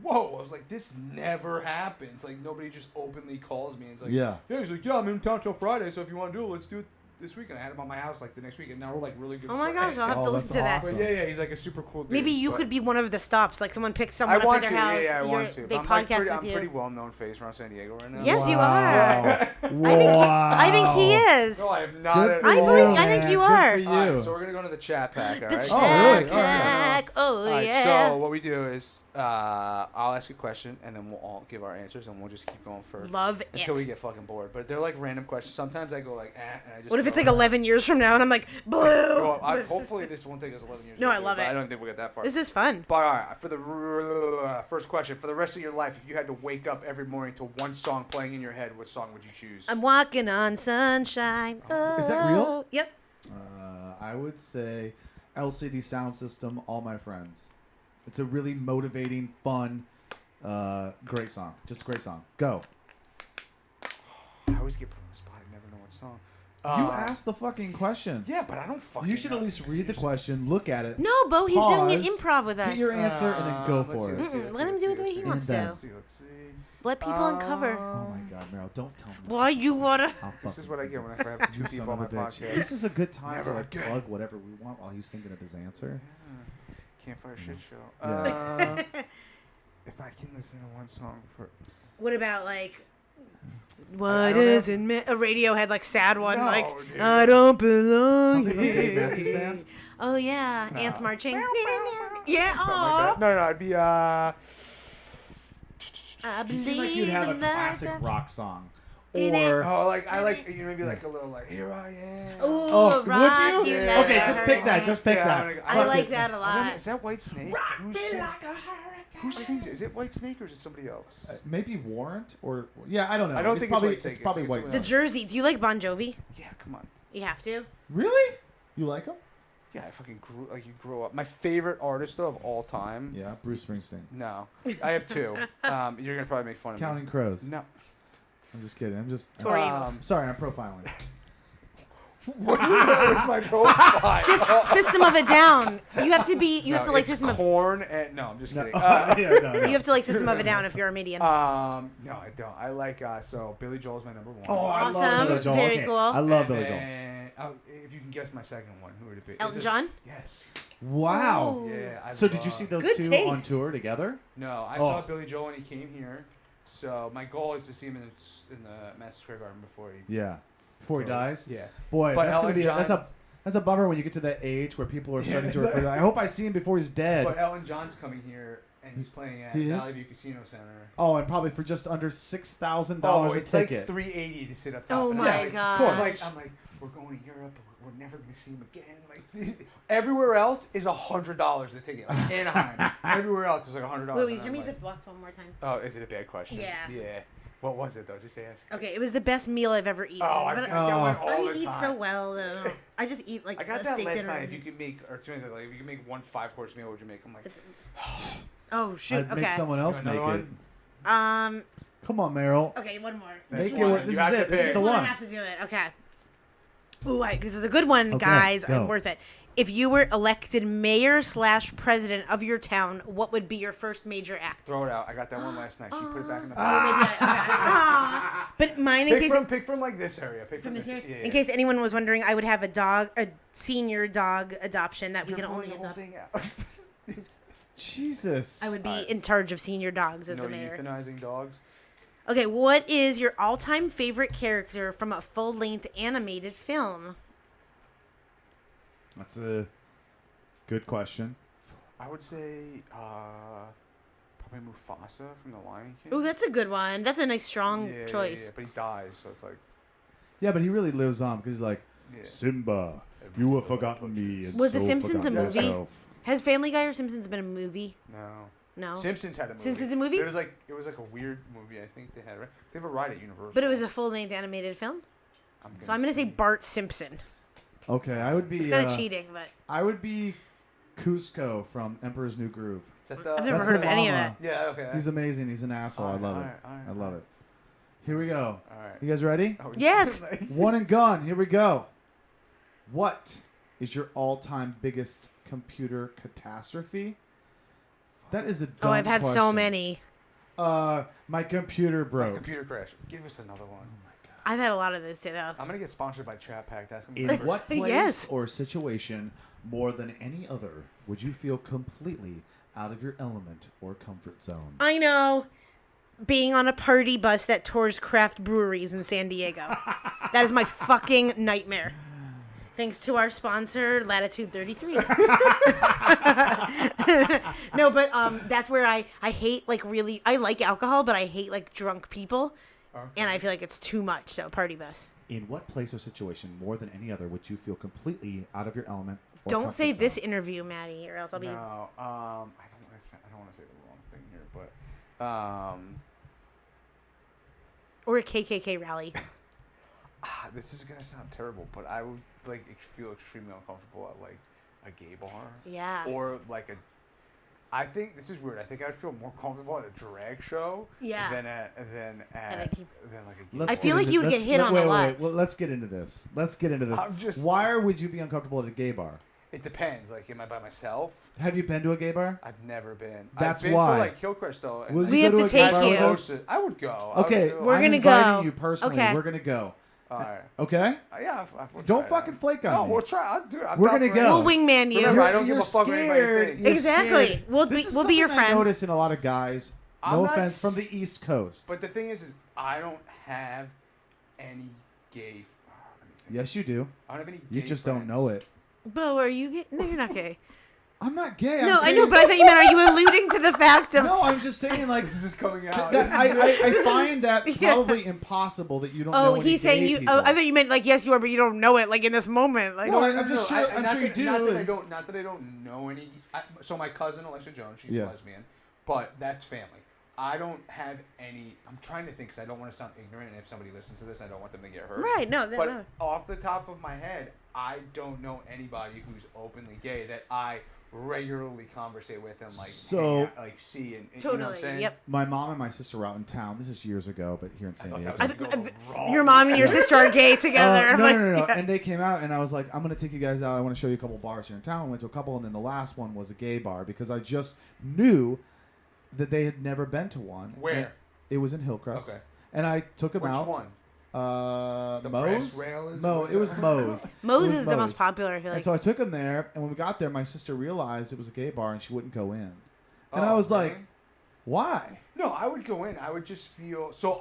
whoa. I was like, this never happens. Like, nobody just openly calls me. And it's like, yeah. He's like, yeah, I'm in town till Friday, so if you want to do it, let's do it this weekend. I had him on my house like the next week, and now we're like really good. Oh my friends. gosh, I'll have to listen that's to that. awesome. But yeah, he's like a super cool dude. Maybe you but could be one of the stops. Like someone picks someone I up want at to. their house. Yeah, I want to. They I'm podcast with I'm you. pretty well known face around San Diego right now. Yes, you Wow. are. I think he is. No, I am not. Good at for I all. believe- you, I think man. you Good are. for you. All right, so we're gonna go to the chat pack. All The right. Oh, really? chat All right. pack. Oh, All right, yeah. so what we do is I'll ask you a question and then we'll all give our answers and we'll just keep going for Love until it. we get fucking bored. But they're like random questions. Sometimes I go like, and I just. What if it's throw like it out. 11 years from now and I'm like, blue? Well, hopefully this won't take us 11 years. No, to I do, love but it. I don't think we'll get that far. This is fun. But all right, for the first question, for the rest of your life, if you had to wake up every morning to one song playing in your head, what song would you choose? I'm walking on sunshine. Is that real? Oh. Yep. I would say LCD Sound System, All My Friends. It's a really motivating, fun, great song. Just a great song. Go. I always get put on the spot. I never know what song. You asked the fucking question. Yeah, but I don't fucking. You should at know. least read the question, look at it. No, Bo, he's doing it Pause, improv with us. Get your answer and then go Let's for see, it. let's see, Mm-mm, let's let see, him let's do see, it the way let's he see. wants And to. then- Let's see. Let's see. Let people uncover. Oh my God, Meryl, don't tell me. Why you wanna? I'll This is fucking what I do get when it. I have two You people son on of my a bitch. podcast. This is a good time Never to like again. plug whatever we want while he's thinking of his answer. Campfire shit show. Yeah. If I can listen to one song for. What about like? I What don't is have- in a Radiohead like sad one No, like dude. I don't belong Something from Dave Matthews here. Band? Oh yeah, No. ants marching. Yeah, Something like aw. that. No, it'd be I You believe seem like you'd have a in the classic light rock song. Did it? Or Oh, like I like you know, maybe like a little like here I am. that- Ooh, Oh, would rock you? Yeah. Okay, just pick that. Just pick Yeah, that. I'm gonna- I Fuck like it. that a I don't know, lot. is that White Snake? Who sings it? Is it White Snake or is it somebody else? Maybe Warrant or yeah, I don't know. I don't it's think probably, it's White Snake. It's probably It's White The something Snake. Jersey. Do you like Bon Jovi? Yeah, come on. You have to. Really? You like him? Yeah, I fucking grew like you grow up. My favorite artist though of all time. Yeah, Bruce Springsteen. No, I have two. You're gonna probably make fun of Counting Crows. me. No. I'm just kidding. I'm just. Tori Amos. Sorry, I'm profiling. What do you know? It's my profile. System of a Down. You have to be. You have to like it's System of. corn and no, I'm just No, kidding. yeah, no. You have to like System of a Down if you're a medium. No, I don't. I like so Billy Joel's my number one. Oh, I love Awesome. Billy Joel. Very Okay, cool. I love Billy Joel. And, if you can guess my second one, who would it be? Elton It's John? Yes. Wow. Ooh. Yeah. So did you see those Good two taste. on tour together? No, I Oh. saw Billy Joel when he came here. So my goal is to see him in the Madison Square Garden before he. Yeah. Before he dies. Yeah. Boy, But that's gonna Elton be John's- that's a bummer when you get to that age where people are starting to Yeah. refer. I hope I see him before he's dead. But Elton John's coming here and he's playing at He is? Valley View Casino Center. Oh, and probably for just under $6,000 Oh, a it's ticket. like $380 to sit up top. Oh And my I'm like, gosh. I'm like, we're going to Europe. We're never going to see him again. Like everywhere else is $100 a ticket. Like Anaheim, everywhere else is like $100. Wait, and I'm give me like, the box one more time. Oh, is it a bad question? Yeah. Yeah. What was it though? Just ask. Okay, it was the best meal I've ever eaten. Oh, I but got that one all I the eat time. so well that I just eat like I got a that steak last dinner. night. If you could make, or two days ago, like, if you could make one 5-course meal, what would you make? I'm like, Oh shoot. I'd make Okay. someone else You make want it. another Come on, Meryl. Okay, one more. That's Make one. it. You This is have to it. This is pick. the This one I one. have to do it. Okay. Ooh, this is a good one, Okay, guys. go. Worth it. If you were elected mayor/president of your town, what would be your first major act? throw it out. I got that one last night. She put it back in the Oh, box. maybe But mine, in case Pick from like this area. Pick from this this. here, Yeah, in case anyone was wondering, I would have a senior dog adoption that we You're can only pulling the whole adopt. thing out. Jesus. I would be Alright. in charge of senior dogs as No the mayor. euthanizing dogs. Okay, what is your all-time favorite character from a full-length animated film? That's a good question. I would say probably Mufasa from The Lion King. Oh, that's a good one. That's a nice, strong Yeah, choice. Yeah, but he dies, so it's like. Yeah, but he really lives on because he's like, Yeah. Simba, you have forgotten me. and Was The so Simpsons a forgotten movie? yourself." Has Family Guy or Simpsons been a movie? No. No. Simpsons had a movie. Simpsons a movie? It was like a weird movie. I think they had. Right? They have a ride at Universal. But it was a full-length animated film? So I'm going to say Bart Simpson. Okay, I would be. It's kind of cheating, but I would be Cusco from Emperor's New Groove. Is that the, I've never That's heard the of any of llama. it. Yeah. Okay. He's amazing. He's an asshole. I love it. I love it. Here we go. All right. You guys ready? Oh, Yes. One and gone. Here we go. What is your all-time biggest computer catastrophe? That is a dumb Oh, I've had so question. many. My computer My broke. computer crash. Give us another one. Oh my god. I've had a lot of those too, though. I'm gonna get sponsored by Trap Pack. That's gonna be In the first. what place Yes. or situation, more than any other, would you feel completely out of your element or comfort zone? I know. Being on a party bus that tours craft breweries in San Diego. That is my fucking nightmare. Thanks to our sponsor, Latitude 33. No, but that's where I hate, like, really, I like alcohol, but I hate, like, drunk people. Okay. And I feel like it's too much, so party bus. In what place or situation, more than any other, would you feel completely out of your element or Don't comfort say zone? this interview, Maddie, or else I'll be... No, I don't want to say the wrong thing here, but Or a KKK rally. this is gonna sound terrible, but I would feel extremely uncomfortable at like a gay bar. Yeah. Or like a. I think this is weird. I think I'd feel more comfortable at a drag show. Yeah. Than like a gay. I feel like you would get hit on a lot. Well, let's get into this. I'm just- Why would you be uncomfortable at a gay bar? It depends. Like, am I by myself? Have you been to a gay bar? I've never been. That's I've been why. to like Hillcrest though. and, Will like, We you have go to a take gay bar you. with us? I would go. Okay, We're I'm gonna inviting go. you personally. Okay. We're gonna go. All right. Okay? Yeah. We'll Don't try fucking that. flake on No, me. we'll try. I'll do it. I'm We're down gonna for go. We'll wingman you. Remember, I don't You're give a fuck what anybody scared. thinks. You're Exactly. scared. We'll This be- is we'll be your something friends. I notice in a lot of guys. I'm No not offense, from the s- East Coast. But the thing is I don't have any gay. Let me think. Yes, you do. I don't have any. You gay just friends. don't know it. Bo, are you gay? No, you're not gay. I'm not gay. No, I know, but I thought you meant, are you alluding to the fact of... No, I'm just saying, like, This is just coming out. I find that yeah. probably impossible that you don't know Oh, any he's gay saying you... people. Oh, I thought you meant, like, yes, you are, but you don't know it, like, in this moment. Like, No, I'm just sure. I'm not sure you that- do. Not that I don't. Not that I don't know any. So my cousin Alexa Jones, she's Yeah. a lesbian, but that's family. I don't have any. I'm trying to think because I don't want to sound ignorant, and if somebody listens to this, I don't want them to get hurt. Right, no, But no. off the top of my head, I don't know anybody who's openly gay that I regularly conversate with and like So- see and you know what Totally, I'm saying? yep. My mom and my sister were out in town. This is years ago, but here in San thought Diego. that was gonna go wrong. Your mom and your sister are gay together. No, like, no. yeah. And they came out, and I was like, I'm going to take you guys out. I want to show you a couple bars here in town. We went to a couple, and then the last one was a gay bar because I just knew that they had never been to one. Where? And it was in Hillcrest. Okay. And I took them Which out. one? The brass Moe's? rail is it? No, What's it was that? Moe's. Moe's It was is the most Moe's. popular, I feel like. And so I took him there, and when we got there, my sister realized it was a gay bar, and she wouldn't go in. And I Oh, was like, really? why? No, I would go in. I would just feel so.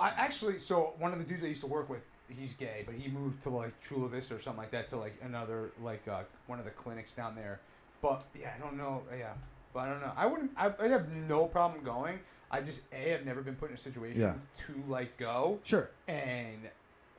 So one of the dudes I used to work with, he's gay, but he moved to like Chula Vista or something like that to like another like one of the clinics down there. But yeah, I don't know. Yeah, but I don't know. I wouldn't. I'd have no problem going. I just I've never been put in a situation to like go. Sure. And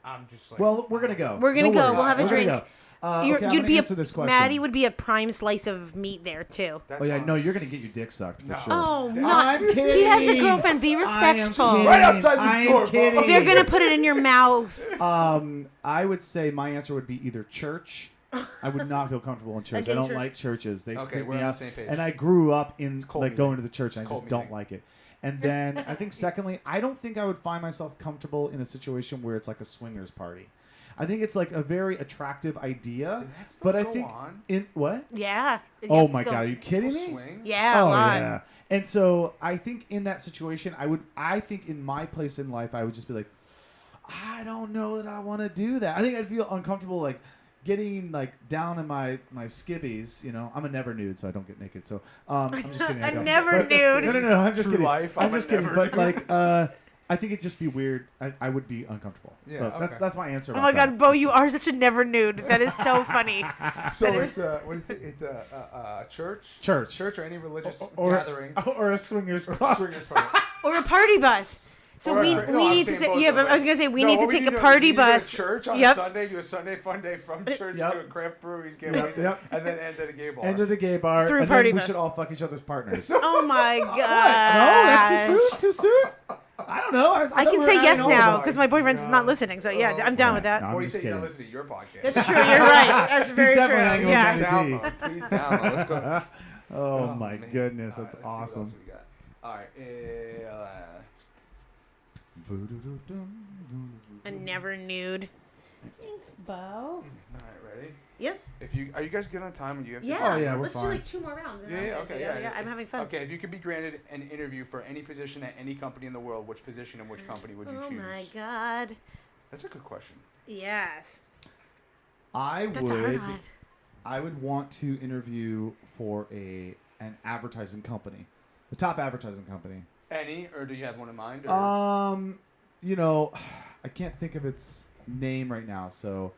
I'm just like. Well, we're going to go. We're gonna No go. worries. We'll have a We're gonna drink. go. Okay, I'm You'd gonna be answer this question. Maddie would be a prime slice of meat there too. That's Oh, yeah, fine. no, you're going to get your dick sucked for No. sure. Oh, I'm not. kidding. He has a girlfriend. Be I am respectful. kidding. Right outside this I am door, bro. kidding. They're gonna put it in your mouth. I would say my answer would be either church. I would not feel comfortable in church. Again, I don't church. like churches. They Okay, creep we're me on the out. same page. And I grew up in cult like meeting. going to the church, and I It's just cult don't meeting. like it. And then I think secondly, I don't think I would find myself comfortable in a situation where it's like a swingers party. I think it's like a very attractive idea, Did that still but I go think on? in what? Yeah. Oh Yep, my so- god, are you kidding People me? swing? Yeah, a Oh lot. yeah. And so I think in that situation, I think in my place in life, I would just be like, I don't know that I want to do that. I think I'd feel uncomfortable like getting like down in my skivvies. You know, I'm a never nude, so I don't get naked. So I'm just kidding. I A don't. never But- nude. No. I'm just True kidding. life, I'm I'm a just kidding. never But nude. like, I think it'd just be weird. I would be uncomfortable. Yeah, So okay. that's my answer. Oh my about god, Bo, you are such a never nude. That is so funny. So That it's what is it? It's a church. Church. Church or any religious Or gathering. or a swingers Or club. swingers party. Or a party bus. So Or we no, we I'm need to saying say, both yeah, of but them. I was gonna say we No, need what to take do a is party we go to bus. church on Yep. a Sunday, do a Sunday fun day from church Yep. to a craft breweries, game Yep, yep. and then end at a gay bar. End of the gay bar. Through and party then we bus. should all fuck each other's partners. Oh my god. No, that's too soon. Too soon. I don't know. I thought can we say were yes adding all now of because us. my boyfriend's No. not listening. So yeah, I'm down with No, that. I'm Or you just say you don't kidding. listen to your podcast. That's true. You're right. That's very true. definitely hanging with Yeah. me. Download. Please download. Let's go. Oh my man. goodness, All that's right, let's see what awesome. else we got. All right. A never nude. Thanks, Bo. All right, ready? Yep. Are you guys good on time? You have to Yeah. Oh, yeah, we're Let's fine. do like 2 more rounds. and Yeah, then yeah, I'm okay, good. yeah. I'm having fun. Okay, if you could be granted an interview for any position at any company in the world, which position and which company would you Oh choose? my god. That's a good question. Yes. I That's a hard one. would want to interview for an advertising company, the top advertising company. Any, or do you have one in mind? Or? You know, I can't think of its name right now. So,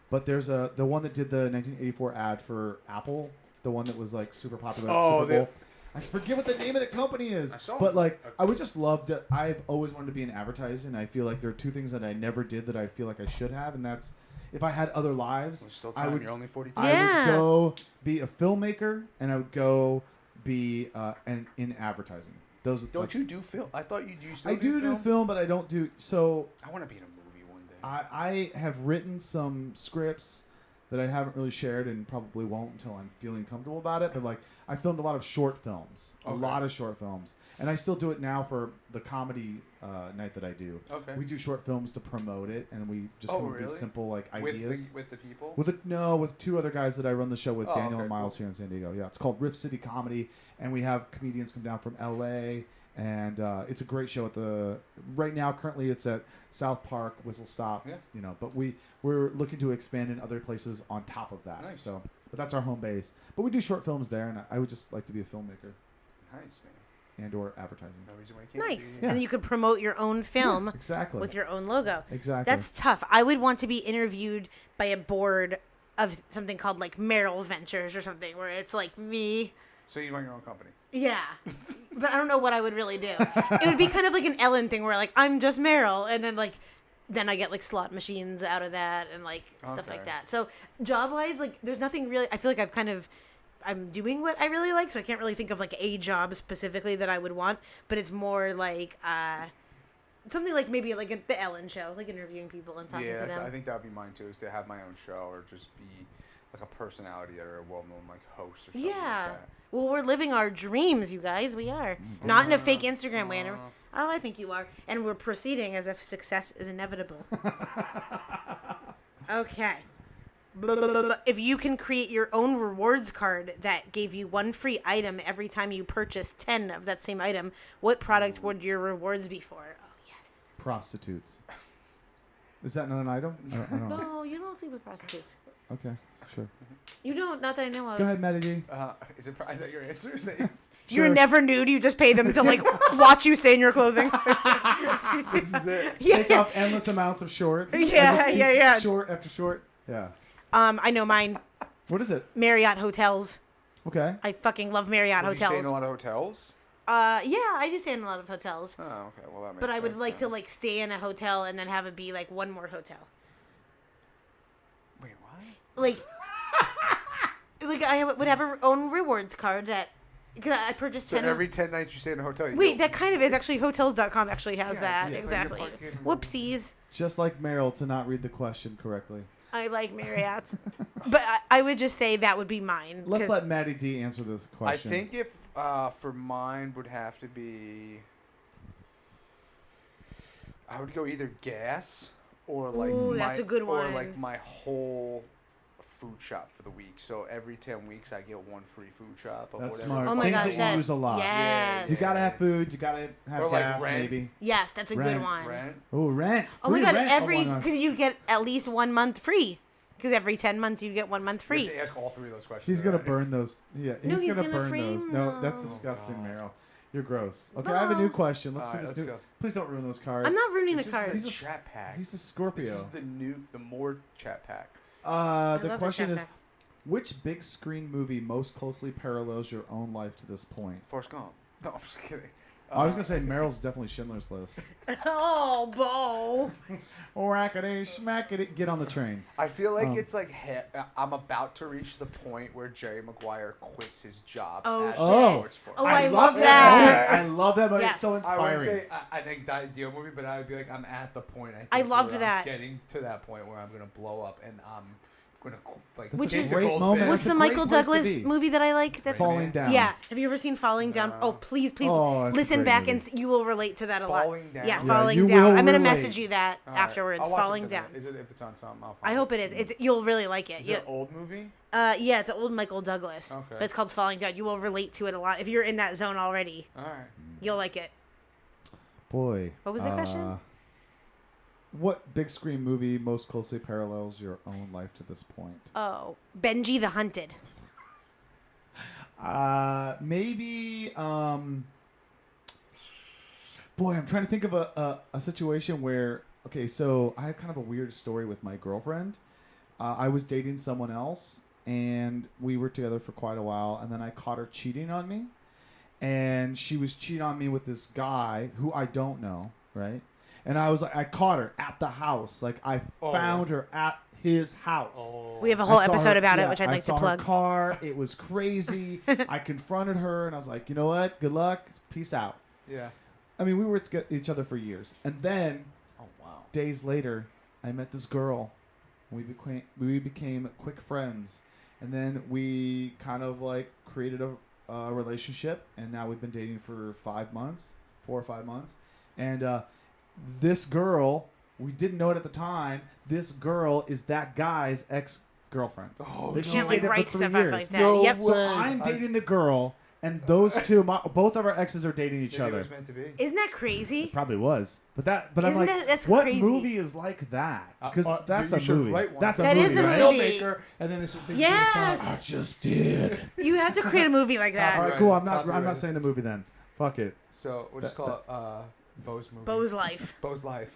but there's the one that did the 1984 ad for Apple, the one that was like super popular at Super Bowl. I forget what the name of the company is, but like I would just love to. I've always wanted to be in advertising. I feel like there are two things that I never did that I feel like I should have, and that's if I had other lives. Still time. You're only 42. Yeah. I would go be a filmmaker, and I would go be in advertising. Those don't you do film? I thought you used to. I do film, but I don't do so. I want to be in a movie one day. I have written some scripts that I haven't really shared and probably won't until I'm feeling comfortable about it. But like I filmed a lot of short films, a lot of short films, and I still do it now for the comedy night that I do. Okay. We do short films to promote it, and we just come up with these simple like ideas. With the people? With two other guys that I run the show with, Daniel and Miles here in San Diego. Yeah, it's called Riff City Comedy, and we have comedians come down from LA. And it's a great show right now. Currently, it's at South Park, Whistle Stop. Yeah. You know, but we're looking to expand in other places on top of that. Nice. So, but that's our home base. But we do short films there, and I would just like to be a filmmaker. Nice, man. And or advertising. No reason why you can't. Nice. Yeah. And you could promote your own film. Exactly. With your own logo. Exactly. That's tough. I would want to be interviewed by a board of something called like Meryl Ventures or something, where it's like me. So you run your own company. Yeah, but I don't know what I would really do. It would be kind of like an Ellen thing where like I'm just Meryl, and then I get like slot machines out of that and like stuff like that. So job wise, like there's nothing really. I feel like I'm doing what I really like, so I can't really think of like a job specifically that I would want. But it's more like something like maybe like the Ellen show, like interviewing people and talking to them. I think that would be mine too. Is to have my own show or just be like a personality or a well-known like host or something like that. Well, we're living our dreams, you guys. We are. Not in a fake Instagram way. Oh, I think you are. And we're proceeding as if success is inevitable. Okay. If you can create your own rewards card that gave you one free item every time you purchase 10 of that same item, what product would your rewards be for? Oh, yes. Prostitutes. Is that not an item? I don't know. No, you don't sleep with prostitutes. Okay, sure. You don't, not that I know of. Go ahead, Maddie D. Is that your answer? You're never nude. You just pay them to like watch you stain your clothing. This is it. Yeah. Take off endless amounts of shorts. Yeah. Short after short. Yeah. I know mine. What is it? Marriott hotels. Okay. I fucking love Marriott hotels. Do you stay in a lot of hotels? Yeah, I do stay in a lot of hotels. Oh, okay. Well, that makes sense. But I would like to like stay in a hotel and then have it be like one more hotel. Wait, what? Like I would have a own rewards card that because I purchased 10. So every 10 nights you stay in a hotel. That kind of is actually Hotels.com actually has that exactly. Whoopsies. Just like Meryl to not read the question correctly. I like Marriott's, but I would just say that would be mine. Let's let Maddie D answer this question. I think if for mine would have to be, I would go either gas or like that's a good one. Or like my whole food shop for the week. So every 10 weeks I get one free food shop. Of That's whatever. smart. Oh my Things gosh, that you use a lot. Yes. You gotta have food. You gotta have or like gas, rent. maybe. Yes, that's a good one. Rent. Oh, rent. Oh my Free god, rent. because you get at least 1 month free. Because every 10 months you get 1 month free. You have to ask all three of those questions. He's gonna burn those. Yeah, he's gonna burn those. Them. No, that's disgusting, Meryl. You're gross. Okay, I have a new question. Let's go. Please don't ruin those cards. I'm not ruining the cards. He's a chat pack. He's a Scorpio. This is the more chat pack. The question is, which big screen movie most closely parallels your own life to this point? Forrest Gump. No, I'm just kidding. I was gonna say Meryl's definitely Schindler's List. Oh, Bo. Rackety schmackety. Get on the train. I feel like it's like I'm about to reach the point where Jerry Maguire quits his job. Oh, at shit. Sports Oh, I love that. I love that movie. Yes. It's so inspiring. I would say I think that ideal movie, but I would be like I'm at the point. I love where that. I'm getting to that point where I'm gonna blow up and I'm gonna like. Which is a great moment. What's the Michael Douglas movie that I like? That's Falling Down. Yeah. Have you ever seen Falling Down? Oh, please listen back movie. and you will relate to that a lot. Falling Down. Yeah, Yeah, Falling you Down. will I'm gonna relate. message you that afterwards. I'll watch Falling it Down. Is it if it's on something? I'll I hope it is. You'll really like it. Is it an old movie? Yeah, it's an old Michael Douglas. Okay. But it's called Falling Down. You will relate to it a lot if you're in that zone already. All right. You'll like it. Boy. What was the question? What big screen movie most closely parallels your own life to this point? Oh, Benji the Hunted. Maybe. Boy, I'm trying to think of a situation where. Okay, so I have kind of a weird story with my girlfriend. I was dating someone else, and we were together for quite a while, and then I caught her cheating on me. And she was cheating on me with this guy who I don't know, right? And I was like, I caught her at the house. Like, I found her at his house. We have a whole episode about it, yeah, which I'd like to I plug. saw her car. It was crazy. I confronted her, and I was like, you know what? Good luck. Peace out. Yeah. I mean, we were with each other for years. And then, days later, I met this girl. We became quick friends. And then we kind of, like, created a relationship. And now we've been dating for 4 or 5 months. And this girl, we didn't know it at the time, this girl is that guy's ex-girlfriend. Oh, That You she can't like dated for write 3 stuff up years. like that. No Yep. way. So I'm dating the girl, and those two, both of our exes are dating each Maybe it other. was meant to be. Isn't that crazy? Probably was, but I'm Isn't like, that's what crazy. movie is like that? Because that's you a should movie. write one. That's a That movie, is a right? movie. Filmmaker, and then it's Yes. I just did. You have to create a movie like All that. right, cool. I'm Copyrighted. not saying the movie then. Fuck it. So we'll just call it Beau's movie. Beau's life. Beau's life.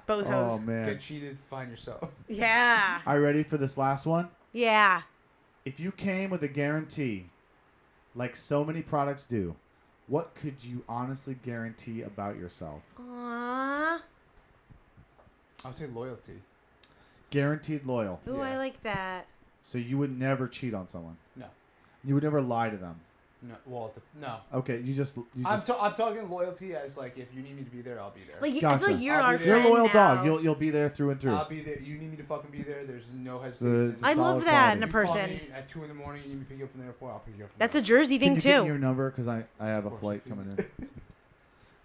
Beau's Oh hose. man. Get cheated, find yourself. Yeah. Are you ready for this last one? Yeah. If you came with a guarantee, like so many products do, what could you honestly guarantee about yourself? Aww. I would say loyalty. Guaranteed loyal. Ooh, Yeah. I like that. So you would never cheat on someone. No. You would never lie to them. No. Well, no. Okay, you just. I'm talking loyalty as like if you need me to be there, I'll be there. Like I Gotcha. feel like you're I'll our be You're friend a loyal now. dog. You'll be there through and through. I'll be there. You need me to fucking be there. There's no hesitation. It's a I love solid that in a quality. You call person. me at 2 a.m. You need me to pick you up from the airport. I'll pick you up. From That's the a Jersey Can thing you give me too. your number? Because I have a course, flight if you coming in. need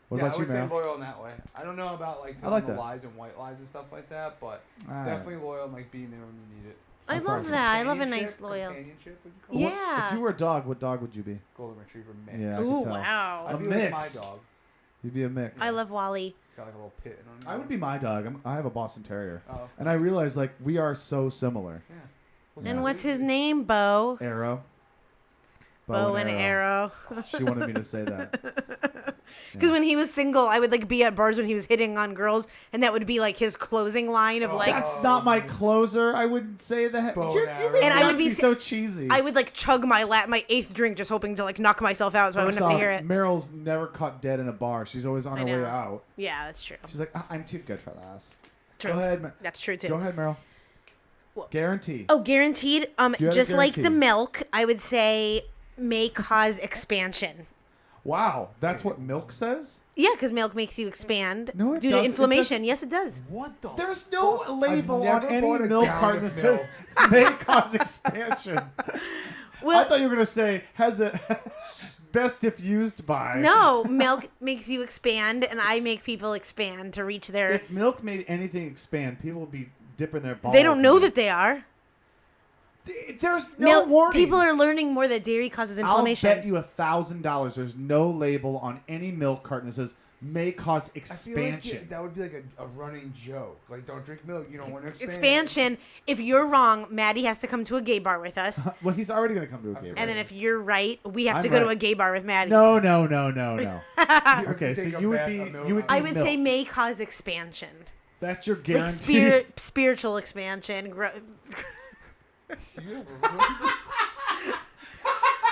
What yeah, about I you, would say man? loyal in that way. I don't know about like telling like the that. lies and white lies and stuff like that, but Ah. definitely loyal and like being there when you need it. I That's love awesome. that. I love a nice Companionship? loyal. Companionship, would you call it? Yeah. If you were a dog, what dog would you be? Golden Retriever mix. Yeah. I can Ooh, tell. wow. I'd A be mix. like my dog. You'd be a mix. I love Wally. It's got like a little pit on it. I would be my dog. I have a Boston Terrier, Oh. and I realize like we are so similar. Yeah. Well, And Yeah. what's his name? Beau. Arrow. Bow and arrow. She wanted me to say that. Because when he was single, I would like be at bars when he was hitting on girls, and that would be like his closing line of like, That's not my closer. I wouldn't say that. Bow You're and making arrow. And I would me be so cheesy. I would like chug my 8th drink just hoping to like knock myself out so I wouldn't have to hear it. Meryl's never caught dead in a bar. She's always on I her way know. out. Yeah, that's true. She's like, I'm too good for this. True. Go ahead. That's true too. Go ahead, Meryl. Well- Guarantee. Oh, guaranteed. You had a Just like the guarantee. milk, I would say may cause expansion. Wow, that's what milk says? Yeah, because milk makes you expand No, it due to doesn't. It inflammation. Yes, it does. What the? There's no fuck? label I've on never any bought a milk gallon carton of that milk. says may cause expansion. Well, I thought you were going to say has a best if used by. no, milk makes you expand, and I make people expand to reach their. If milk made anything expand, people would be dipping their balls. They don't know in it. that they are. There's no Milk. warning. People are learning more that dairy causes inflammation. I'll bet you $1,000 there's no label on any milk carton that says may cause I feel like expansion. that would be like a running joke. Like, don't drink milk. You don't want to expand. Expansion. If you're wrong, Maddie has to come to a gay bar with us. Well, he's already going to come to a gay bar. And then if you're right, we have I'm to go to right. a gay bar with Maddie. No. You have Okay, to so take a you would bath be of milk. you would. I be would milk. say may cause expansion. That's your Like guarantee. spiritual expansion.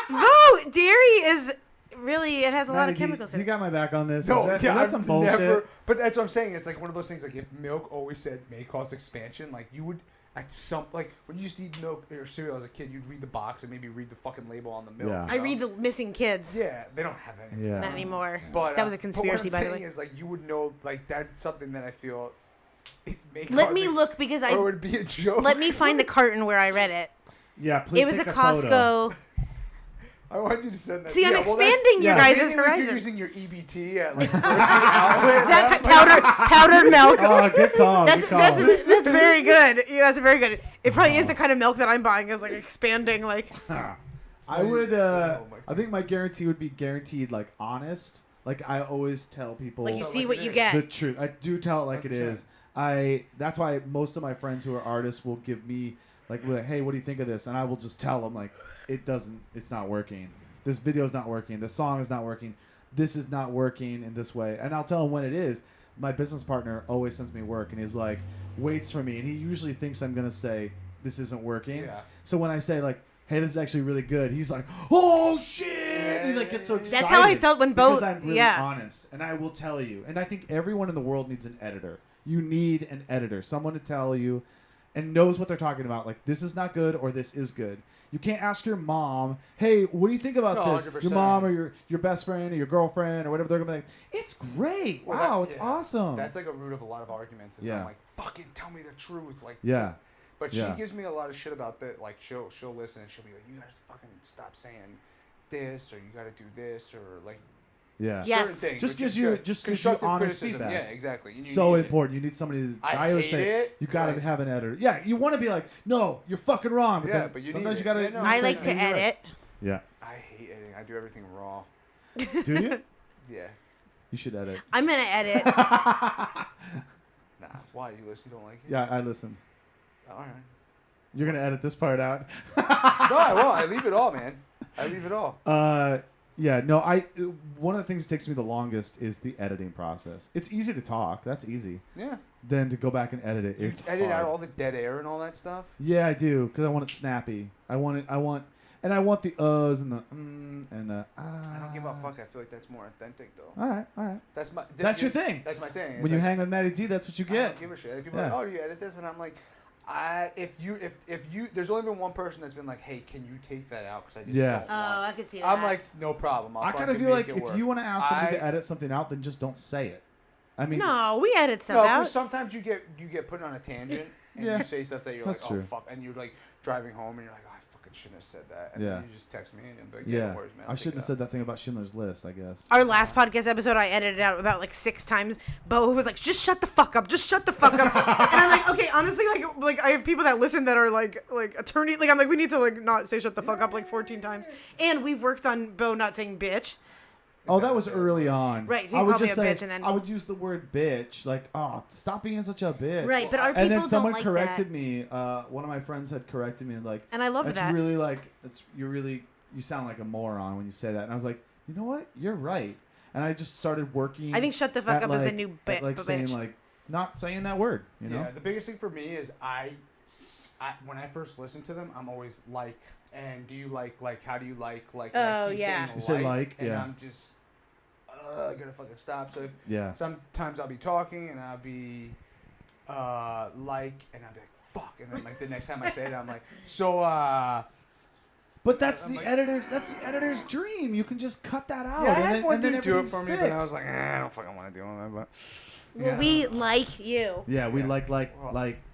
No, dairy is really, it has a lot Maddie, of chemicals in you it. got my back on this. No, is yeah, that I've some bullshit? never. But that's what I'm saying. It's like one of those things. Like if milk always said may cause expansion, like you would at some like when you used to eat milk or cereal as a kid, you'd read the box and maybe read the fucking label on the milk. Yeah. I read the missing kids. Yeah, they don't have any. Yeah. Not anymore. But That was a but conspiracy, what by I'm the saying way. is like you would know like that's something that I feel. It may Let cause me look because or it I would be a joke. let me find the carton where I read it. Yeah, please. It was a take photo. Costco. I want you to send that. See, I'm well, that's- expanding your yeah. guys' Maybe like you're horizons. using your EBT at like grocery outlet. That powdered milk. Oh, good call. That's good call. that's very good. Yeah, that's very good. It probably is the kind of milk that I'm buying is like expanding like I would. Oh, my I think my guarantee would be guaranteed like honest. Like I always tell people Like you So, see like what it you is. get. the truth. I do tell it like it 100%. is. That's why most of my friends who are artists will give me like, hey, what do you think of this? And I will just tell them like, it's not working. This video's not working. This song is not working. This is not working in this way. And I'll tell them when it is. My business partner always sends me work and he's like, waits for me. And he usually thinks I'm going to say, this isn't working. Yeah. So when I say like, hey, this is actually really good, he's like, oh shit. And he's like, gets so excited. That's how I felt when Beau. Because I'm really Yeah. honest. And I will tell you. And I think everyone in the world needs an editor. You need an editor. Someone to tell you and knows what they're talking about. Like, this is not good or this is good. You can't ask your mom, hey, what do you think about No, this? 100%. Your mom or your best friend or your girlfriend or whatever. They're going to be like, it's great. Well, wow, that- it's yeah. awesome. That's like a root of a lot of arguments. Is Yeah. I'm like, fucking tell me the truth. Like, Yeah. But Yeah. she gives me a lot of shit about that. Like, she'll listen and she'll be like, you guys fucking stop saying this or you got to do this or like yeah. Yeah. certain Yes. things. Just which gives is you good. just gives you Constructive honest criticism. feedback. Yeah, exactly. You So need it. important. You need somebody to, I always hate say, it, you got to like- have an editor. Yeah, you want to be like, no, you're fucking wrong. But Yeah, then but you need sometimes it. you got to. Yeah, no, I It's like like, to edit. Yeah. I hate editing. I do everything raw. Do you? Yeah. You should edit. I'm gonna edit. Nah. Why? You listen? You don't like it? Yeah, I listen. All right. You're going to edit this part out. No, I won't. I leave it all, man. I leave it all. Yeah, no, one of the things that takes me the longest is the editing process. It's easy to talk. That's easy. Yeah. Then to go back and edit it, You it's edit hard. out all the dead air and all that stuff. Yeah, I do, because I want it snappy. I want the uhs and the and the ah. I don't give a fuck. I feel like that's more authentic, though. All right. That's my. That's your thing. That's my thing. It's When you like, hang with Matty D, that's what you I get. don't give a shit. And people Yeah. are like, oh, you edit this, and I'm like, if you, there's only been one person that's been like, hey, can you take that out? Because I just Yeah. don't Oh, want. I could see that. I'm like, no problem. I'll I kind of fucking feel make like it if work. you want to ask somebody to I- edit something out, then just don't say it. I mean, no, we edit stuff No, out. because sometimes you get put on a tangent and Yeah. you say stuff that you're That's like, true. oh fuck, and you're like driving home and you're like, oh, I fucking shouldn't have said that, and Yeah. then you just text me and be like, yeah, yeah, no worries, man. I shouldn't have said that thing about Schindler's List, I guess. Our last podcast episode, I edited out about like 6 times. Beau was like, "Just shut the fuck up! Just shut the fuck up!" And I'm like, "Okay, honestly, like I have people that listen that are like attorney. Like I'm like, we need to like not say shut the fuck up like 14 times." And we've worked on Beau not saying bitch. Oh, that was early on. Right, so you I would called me just a say, bitch and then- I would use the word bitch, like, oh, stop being such a bitch. Right, but our people And then someone don't like corrected that. me. One of my friends had corrected me, and like, And I love that's that. really like, you sound like a moron when you say that. And I was like, you know what? You're right. And I just started working. I think shut the fuck at, up is the like- new at, like saying bitch. like not saying that word. You know? Yeah, the biggest thing for me is I when I first listen to them, I'm always like, and do you like how do you like Oh, I keep yeah. saying You say like, and yeah. I'm just I gotta fucking stop. So Yeah. sometimes I'll be talking and I'll be and I'll be like fuck, and then like the next time I say it, I'm like But that's I'm the like, editor's dream. You can just cut that out. yeah, I and had then, one and then dude do it everything's for me, but I was fixed. like, I don't fucking want to do all that, but. Well, we like you. Yeah, we Yeah. like Well,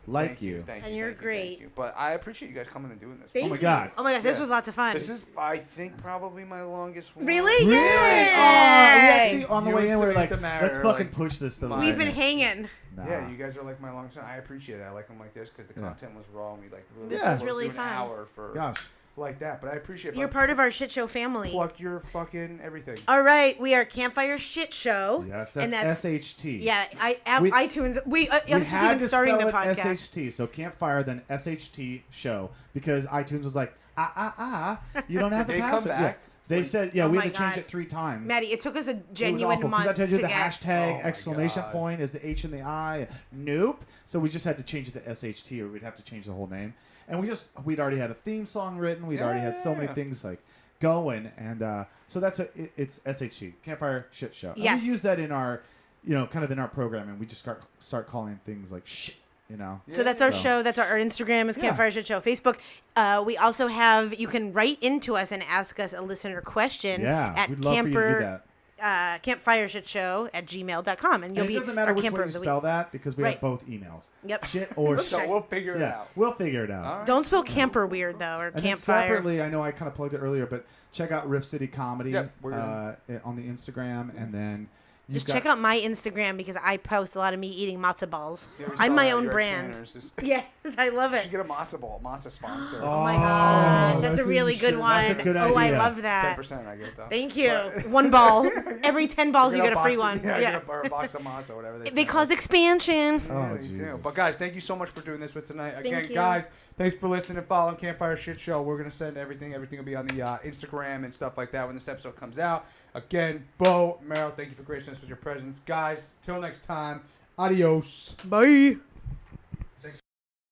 like you. Thank And you, you're thank you, great. thank you. But I appreciate you guys coming and doing this. Thank my you. God. Oh my gosh, this Yeah. was lots of fun. This is, I think, probably my longest one. Really? Really? Yay! Oh, we actually on the You way and in we were like, Samantha Matter let's are, fucking like, push this to the my- We've been limit. hanging. Nah. Yeah, you guys are like my longest one. I appreciate it. I like them like this because the Yeah. content was raw and we like really This was worked really through an fun. hour for Gosh. like that. But I appreciate it. You're part of our shit show family. Pluck your fucking everything. All right, we are Campfire Shit Show. Yes, and that's SHT. Yeah, We- iTunes. We We just had even to starting spell the it podcast. SHT, so Campfire, then SHT show, because iTunes was like, you don't have Did the they come password. Yeah. back? They said, yeah, Oh we my had to change God. it 3 times. Maddie, it took us a It was genuine awful, 'cause month I told you to the get. hashtag Oh my exclamation God. point is the H and the I. Nope. So we just had to change it to SHT, or we'd have to change the whole name. And we'd already had a theme song written. We'd already had so many Yeah. things like going, and so it's SHT, Campfire Shit Show. And Yes. we use that in our, kind of in our programming. We just start calling things like shit. So that's our So- show. That's our Instagram is Yeah. Campfire Shit Show. Facebook. We also have. You can write into us and ask us a listener question. Yeah, At we'd love for you to do that. campfireshitshow@gmail.com, and you'll And it be doesn't matter our which camper way of you the spell week. that, because we Right. have both emails. Yep. Shit or So shit. we'll figure it Yeah, out. we'll figure it out. All right. Don't spell camper weird though, or And then campfire. separately, I know I kind of plugged it earlier, but check out Riff City Comedy Yep, we're on the Instagram, and then Just check out my Instagram because I post a lot of me eating matzo balls. Yeah, we I'm saw my that. own You're at brand. Canner's. Just- Yes, I love You it. should get a matzo ball, matzo sponsor. Oh my gosh, that's a that's really good shit. one. That's a good Oh, I idea. love that. 10% I get though. Thank you. But- One ball. Every 10 balls, you Get get a free one. Yeah, Yeah. get a box of matzo, whatever they say. Because expansion. Oh, Yeah, you do. Jesus. But guys, thank you so much for doing this with tonight. Again, Thank you. guys, thanks for listening and following Campfire Shit Show. We're gonna send everything. Everything will be on the Instagram and stuff like that when this episode comes out. Again, Beau, Meryl, thank you for gracing us with your presence, guys. Till next time, adios. Bye.